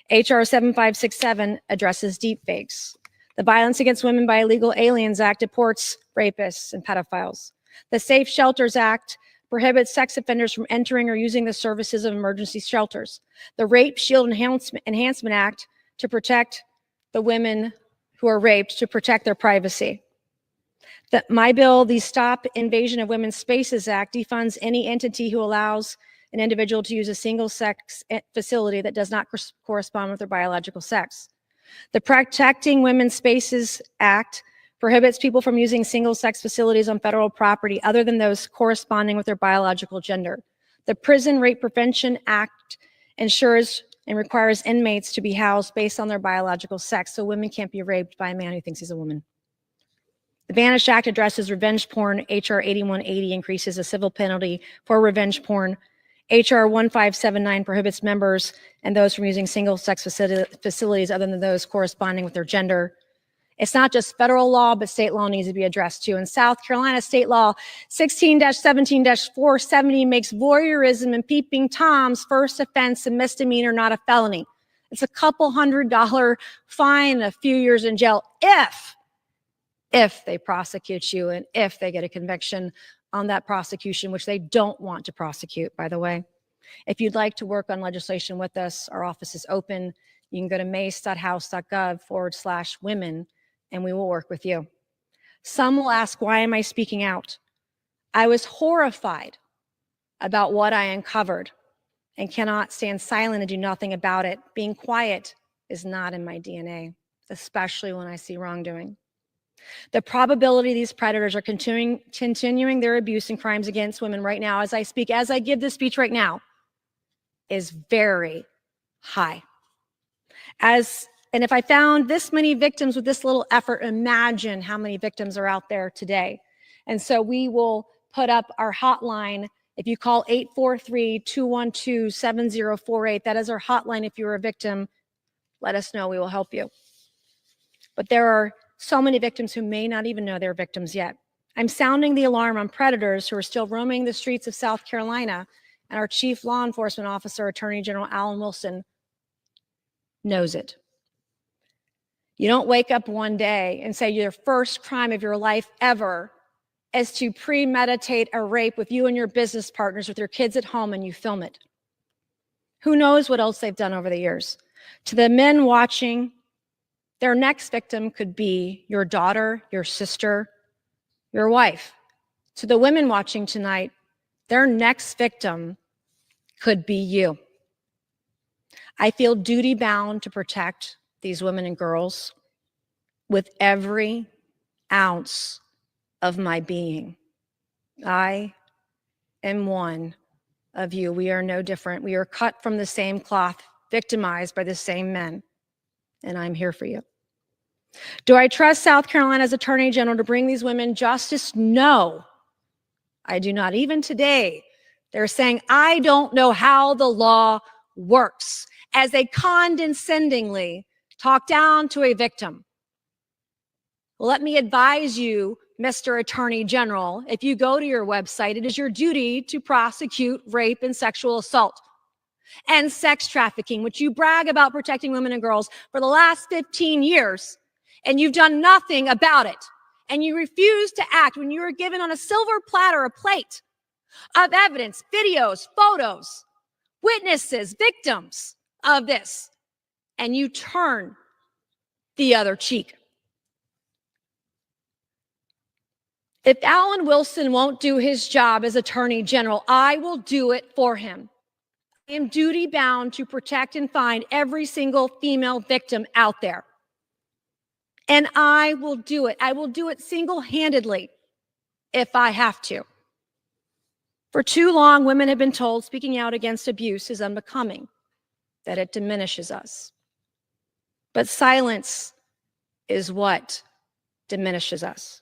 HR 7567 addresses deepfakes. The Violence Against Women by Illegal Aliens Act deports rapists and pedophiles. The Safe Shelters Act prohibits sex offenders from entering or using the services of emergency shelters. The Rape Shield Enhancement Act to protect the women who are raped, to protect their privacy. My bill, the Stop Invasion of Women's Spaces Act, defunds any entity who allows an individual to use a single-sex facility that does not correspond with their biological sex. The Protecting Women's Spaces Act prohibits people from using single-sex facilities on federal property other than those corresponding with their biological gender. The Prison Rape Prevention Act ensures and requires inmates to be housed based on their biological sex, so women can't be raped by a man who thinks he's a woman. The Banish Act addresses revenge porn. HR 8180 increases the civil penalty for revenge porn. HR 1579 prohibits members and those from using single-sex facilities other than those corresponding with their gender. It's not just federal law, but state law needs to be addressed too. In South Carolina, state law 16-17-470 makes voyeurism and peeping Toms first offense a misdemeanor, not a felony. It's a couple $100 fine, a few years in jail if they prosecute you and if they get a conviction on that prosecution, which they don't want to prosecute, by the way. If you'd like to work on legislation with us, our office is open. You can go to mace.house.gov/women, and we will work with you. Some will ask, why am I speaking out? I was horrified about what I uncovered and cannot stand silent and do nothing about it. Being quiet is not in my DNA, especially when I see wrongdoing. The probability these predators are continuing their abuse and crimes against women right now, as I speak, as I give this speech right now, is very high. And if I found this many victims with this little effort, imagine how many victims are out there today. And so we will put up our hotline. If you call 843-212-7048, that is our hotline. If you're a victim, let us know. We will help you. But there are so many victims who may not even know they're victims yet. I'm sounding the alarm on predators who are still roaming the streets of South Carolina, and our chief law enforcement officer, Attorney General Alan Wilson, knows it. You don't wake up one day and say your first crime of your life ever is to premeditate a rape with you and your business partners with your kids at home and you film it. Who knows what else they've done over the years? To the men watching, their next victim could be your daughter, your sister, your wife. To the women watching tonight, their next victim could be you. I feel duty-bound to protect these women and girls with every ounce of my being. I am one of you. We are no different. We are cut from the same cloth, victimized by the same men, and I'm here for you. Do I trust South Carolina's Attorney General to bring these women justice? No, I do not. Even today, they're saying, I don't know how the law works, as they condescendingly talk down to a victim. Well, let me advise you, Mr. Attorney General, if you go to your website, it is your duty to prosecute rape and sexual assault and sex trafficking, which you brag about protecting women and girls for the last 15 years. And you've done nothing about it. And you refuse to act when you are given on a silver platter, a plate of evidence, videos, photos, witnesses, victims of this. And you turn the other cheek. If Alan Wilson won't do his job as Attorney General, I will do it for him. I am duty bound to protect and find every single female victim out there. And I will do it. I will do it single-handedly if I have to. For too long, women have been told speaking out against abuse is unbecoming, that it diminishes us. But silence is what diminishes us.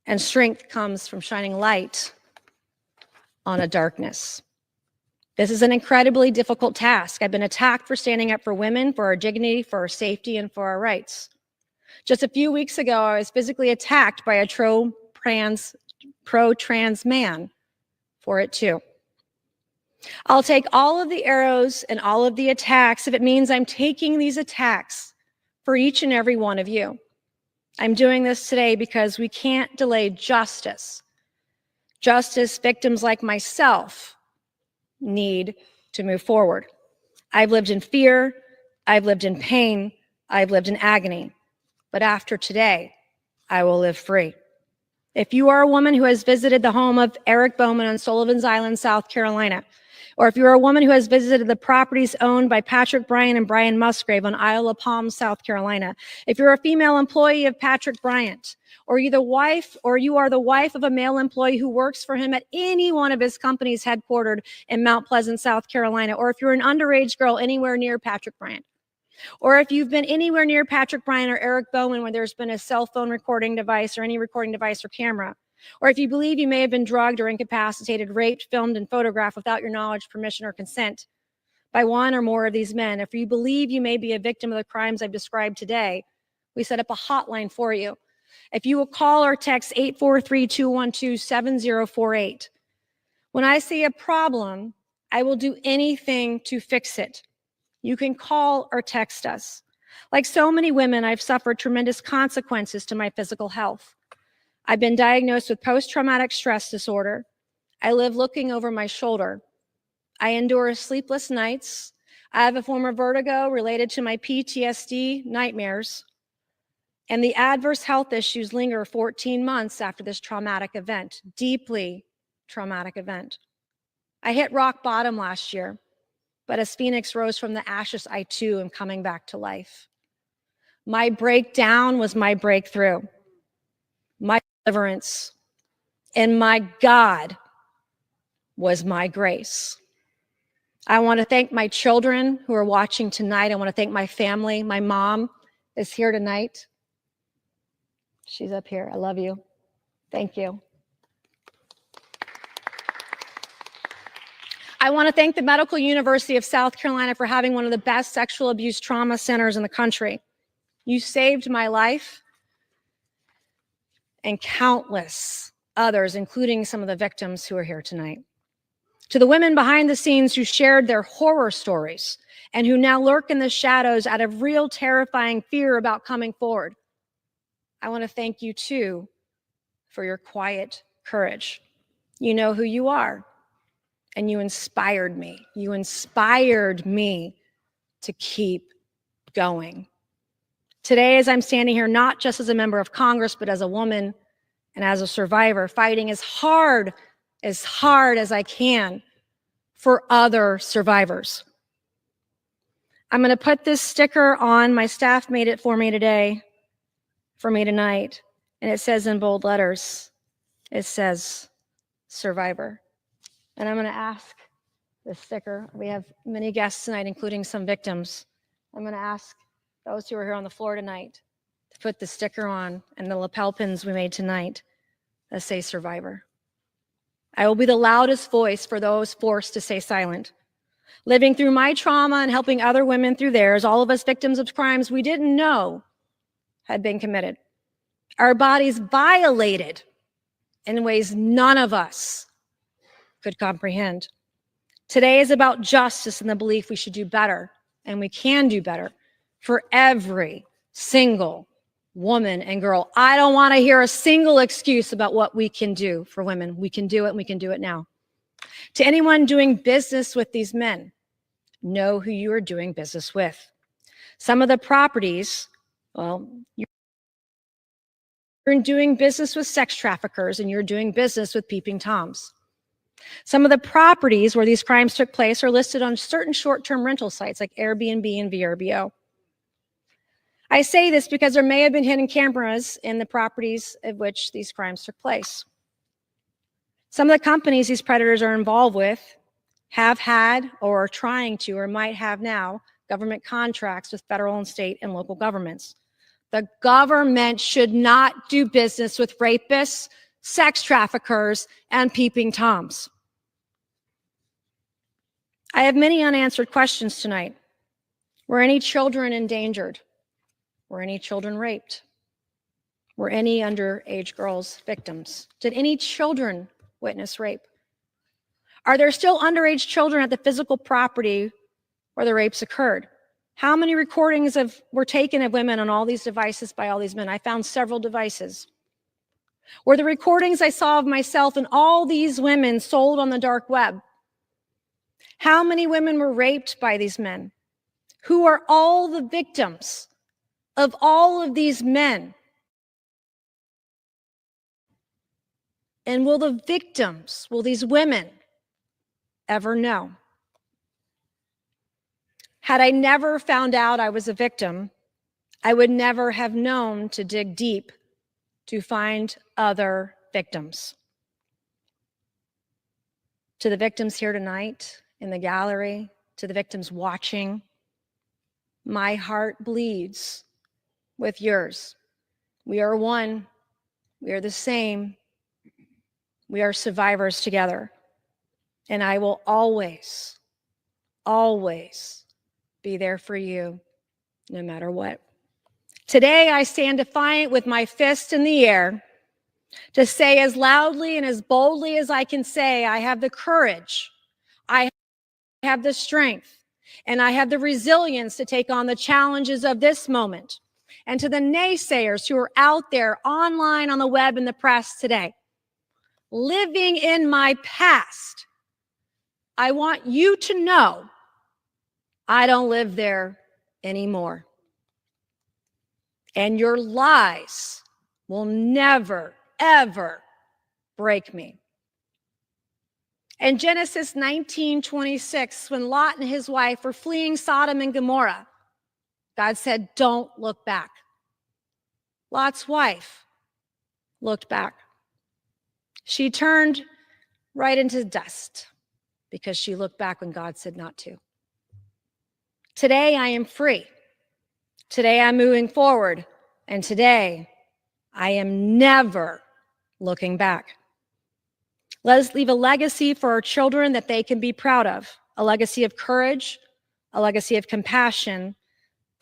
And strength comes from shining light on a darkness. This is an incredibly difficult task. I've been attacked for standing up for women, for our dignity, for our safety, and for our rights. Just a few weeks ago, I was physically attacked by a pro-trans man for it too. I'll take all of the arrows and all of the attacks if it means I'm taking these attacks for each and every one of you. I'm doing this today because we can't delay justice. Justice victims like myself need to move forward. I've lived in fear, I've lived in pain, I've lived in agony. But after today, I will live free. If you are a woman who has visited the home of Eric Bowman on Sullivan's Island, South Carolina, Or if you're a woman who has visited the properties owned by Patrick Bryant and Brian Musgrave on Isle of Palm, South Carolina. If you're a female employee of Patrick Bryant, or you are the wife of a male employee who works for him at any one of his companies headquartered in Mount Pleasant, South Carolina, or if you're an underage girl anywhere near Patrick Bryant, or if you've been anywhere near Patrick Bryant or Eric Bowen where there's been a cell phone recording device or any recording device or camera, or if you believe you may have been drugged or incapacitated, raped, filmed, and photographed without your knowledge, permission, or consent by one or more of these men, if you believe you may be a victim of the crimes I've described today, we set up a hotline for you. If you will call or text 843-212-7048. When I see a problem, I will do anything to fix it. You can call or text us. Like so many women, I've suffered tremendous consequences to my physical health. I've been diagnosed with post-traumatic stress disorder. I live looking over my shoulder. I endure sleepless nights. I have a form of vertigo related to my PTSD nightmares. And the adverse health issues linger 14 months after this traumatic event, deeply traumatic event. I hit rock bottom last year, but as Phoenix rose from the ashes, I too am coming back to life. My breakdown was my breakthrough, my deliverance, and my God was my grace. I want to thank my children who are watching tonight. I want to thank my family. My mom is here tonight. She's up here. I love you. Thank you. I want to thank the Medical University of South Carolina for having one of the best sexual abuse trauma centers in the country. You saved my life and countless others, including some of the victims who are here tonight. To the women behind the scenes who shared their horror stories and who now lurk in the shadows out of real terrifying fear about coming forward, I want to thank you too for your quiet courage. You know who you are, and you inspired me. You inspired me to keep going. Today, as I'm standing here, not just as a member of Congress, but as a woman and as a survivor, fighting as hard as I can for other survivors. I'm going to put this sticker on. My staff made it for me today, for me tonight, and it says in bold letters, it says survivor. And I'm going to ask this sticker. We have many guests tonight, including some victims. I'm going to ask those who are here on the floor tonight to put the sticker on and the lapel pins we made tonight that say survivor. I will be the loudest voice for those forced to stay silent. Living through my trauma and helping other women through theirs, all of us victims of crimes we didn't know had been committed. Our bodies violated in ways none of us could comprehend. Today is about justice and the belief we should do better, and we can do better for every single woman and girl. I don't want to hear a single excuse about what we can do for women. We can do it, and we can do it now. To anyone doing business with these men, know who you are doing business with. Some of the properties, well, you're doing business with sex traffickers and you're doing business with peeping toms. Some of the properties where these crimes took place are listed on certain short-term rental sites like Airbnb and VRBO. I say this because there may have been hidden cameras in the properties at which these crimes took place. Some of the companies these predators are involved with have had or are trying to or might have now government contracts with federal and state and local governments. The government should not do business with rapists, sex traffickers, and peeping toms. I have many unanswered questions tonight. Were any children endangered? Were any children raped? Were any underage girls victims? Did any children witness rape? Are there still underage children at the physical property where the rapes occurred? How many recordings were taken of women on all these devices by all these men? I found several devices. Were the recordings I saw of myself and all these women sold on the dark web? How many women were raped by these men? Who are all the victims of all of these men? And will the victims, will these women ever know? Had I never found out I was a victim, I would never have known to dig deep to find other victims. To the victims here tonight in the gallery, to the victims watching, my heart bleeds with yours. We are one. We are the same. We are survivors together. And I will always, always be there for you, no matter what. Today, I stand defiant with my fist in the air to say as loudly and as boldly as I can say, I have the courage, I have the strength, and I have the resilience to take on the challenges of this moment. And to the naysayers who are out there online, on the web, and the press today, living in my past, I want you to know I don't live there anymore. And your lies will never, ever break me. In Genesis 19:26, when Lot and his wife were fleeing Sodom and Gomorrah, God said, don't look back. Lot's wife looked back. She turned right into dust because she looked back when God said not to. Today, I am free. Today, I'm moving forward. And today, I am never looking back. Let us leave a legacy for our children that they can be proud of, a legacy of courage, a legacy of compassion,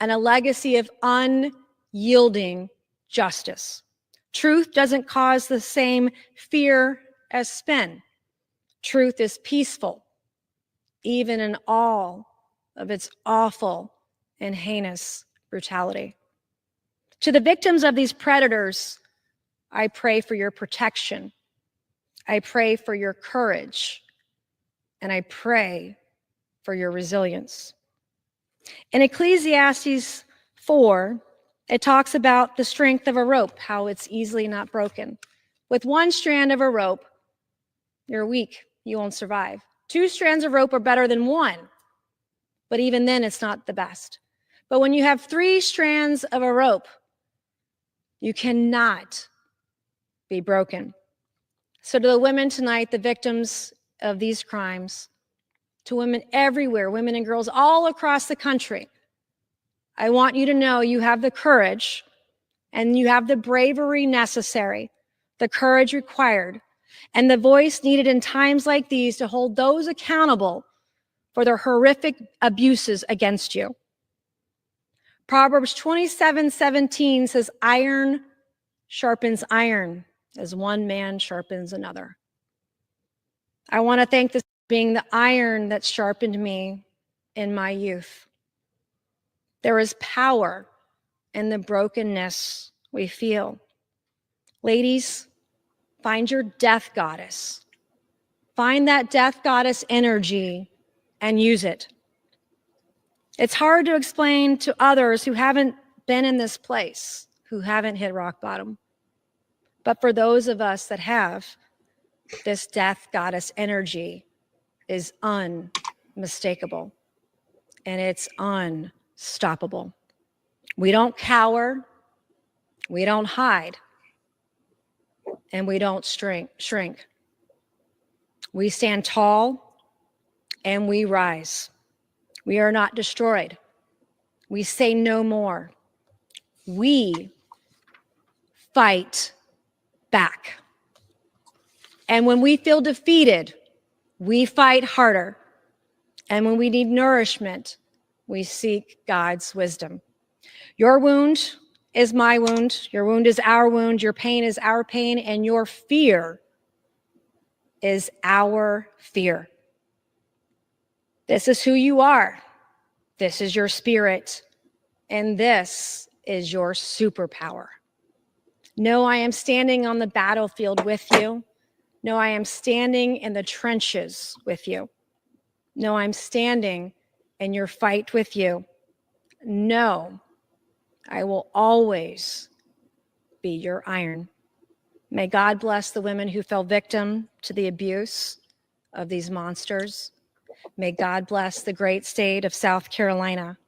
and a legacy of unyielding justice. Truth doesn't cause the same fear as spin. Truth is peaceful, even in all of its awful and heinous brutality. To the victims of these predators, I pray for your protection. I pray for your courage, and I pray for your resilience. In Ecclesiastes 4, it talks about the strength of a rope, how it's easily not broken. With one strand of a rope, you're weak, you won't survive. 2 strands of rope are better than 1, but even then it's not the best. But when you have 3 strands of a rope, you cannot be broken. So to the women tonight, the victims of these crimes, to women everywhere, women and girls all across the country, I want you to know you have the courage and you have the bravery necessary, the courage required, and the voice needed in times like these to hold those accountable for their horrific abuses against you. Proverbs 27:17 says, iron sharpens iron as one man sharpens another. I want to thank this for being the iron that sharpened me in my youth. There is power in the brokenness we feel. Ladies, find your death goddess. Find that death goddess energy and use it. It's hard to explain to others who haven't been in this place, who haven't hit rock bottom. But for those of us that have, this death goddess energy is unmistakable and it's unstoppable. We don't cower, we don't hide, and we don't shrink. We stand tall and we rise. We are not destroyed. We say no more. We fight back. And when we feel defeated, we fight harder. And when we need nourishment, we seek God's wisdom. Your wound is my wound. Your wound is our wound. Your pain is our pain. And your fear is our fear. This is who you are. This is your spirit. And this is your superpower. No, I am standing on the battlefield with you. No, I am standing in the trenches with you. No, I'm standing in your fight with you. No, I will always be your iron. May God bless the women who fell victim to the abuse of these monsters. May God bless the great state of South Carolina.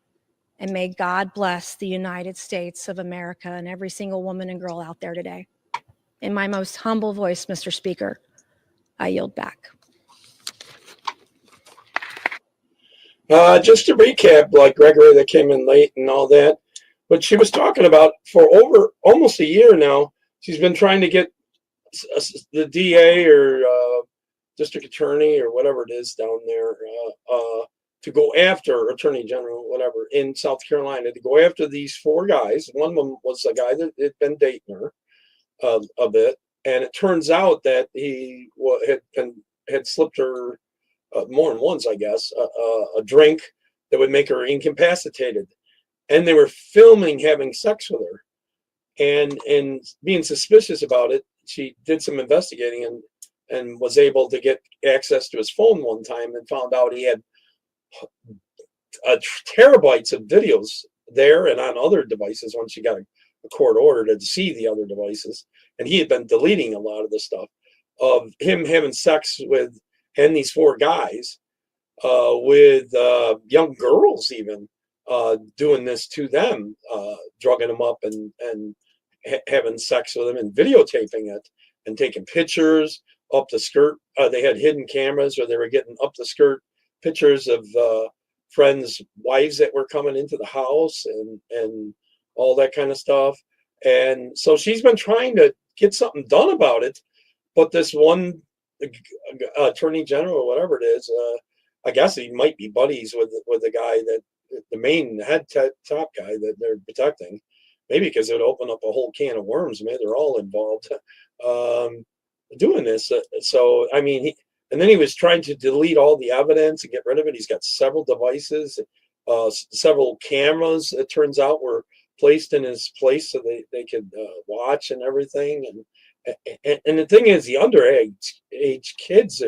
And may God bless the United States of America and every single woman and girl out there today. In my most humble voice, Mr. Speaker, I yield back. Just to recap, like Gregory that came in late and all that, but she was talking about for over almost a year now, she's been trying to get the DA or district attorney or whatever it is down there to go after attorney general, whatever, in South Carolina, to go after these 4 guys. One of them was a guy that had been dating her a bit, and it turns out that he had slipped her more than once, I guess, a drink that would make her incapacitated, and they were filming having sex with her, and being suspicious about it, she did some investigating and was able to get access to his phone one time and found out he had terabytes of videos there and on other devices once she got a court order to see the other devices. And he had been deleting a lot of the stuff of him having sex with, and these 4 guys with young girls even doing this to them, drugging them up and having sex with them and videotaping it and taking pictures up the skirt. They had hidden cameras where they were getting up the skirt pictures of friends' wives that were coming into the house and all that kind of stuff. And so she's been trying to get something done about it. But this one attorney general or whatever it is, I guess he might be buddies with the guy that the main head top guy that they're protecting. Maybe because it would open up a whole can of worms. Maybe they're all involved doing this. So, I mean, and then he was trying to delete all the evidence and get rid of it. He's got several devices, several cameras, it turns out, were placed in his place so they could watch and everything. And the thing is, the underage kids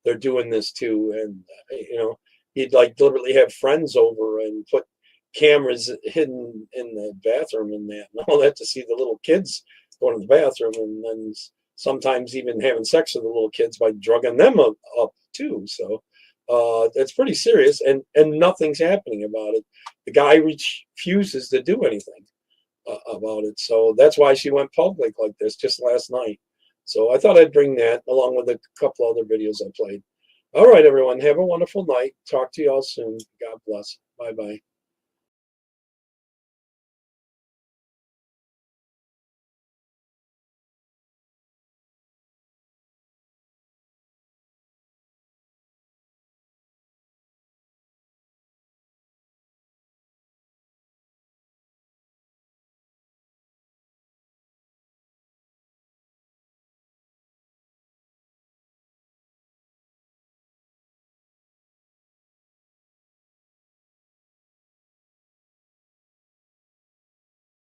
they're doing this to. And, you know, he'd like deliberately have friends over and put cameras hidden in the bathroom and all that to see the little kids going to the bathroom, and then sometimes even having sex with the little kids by drugging them up too. So it's pretty serious, and nothing's happening about it. The guy refuses to do anything about it. So that's why she went public like this just last night. So I thought I'd bring that along with a couple other videos I played. All right, everyone, have a wonderful night. Talk to you all soon. God bless. Bye-bye.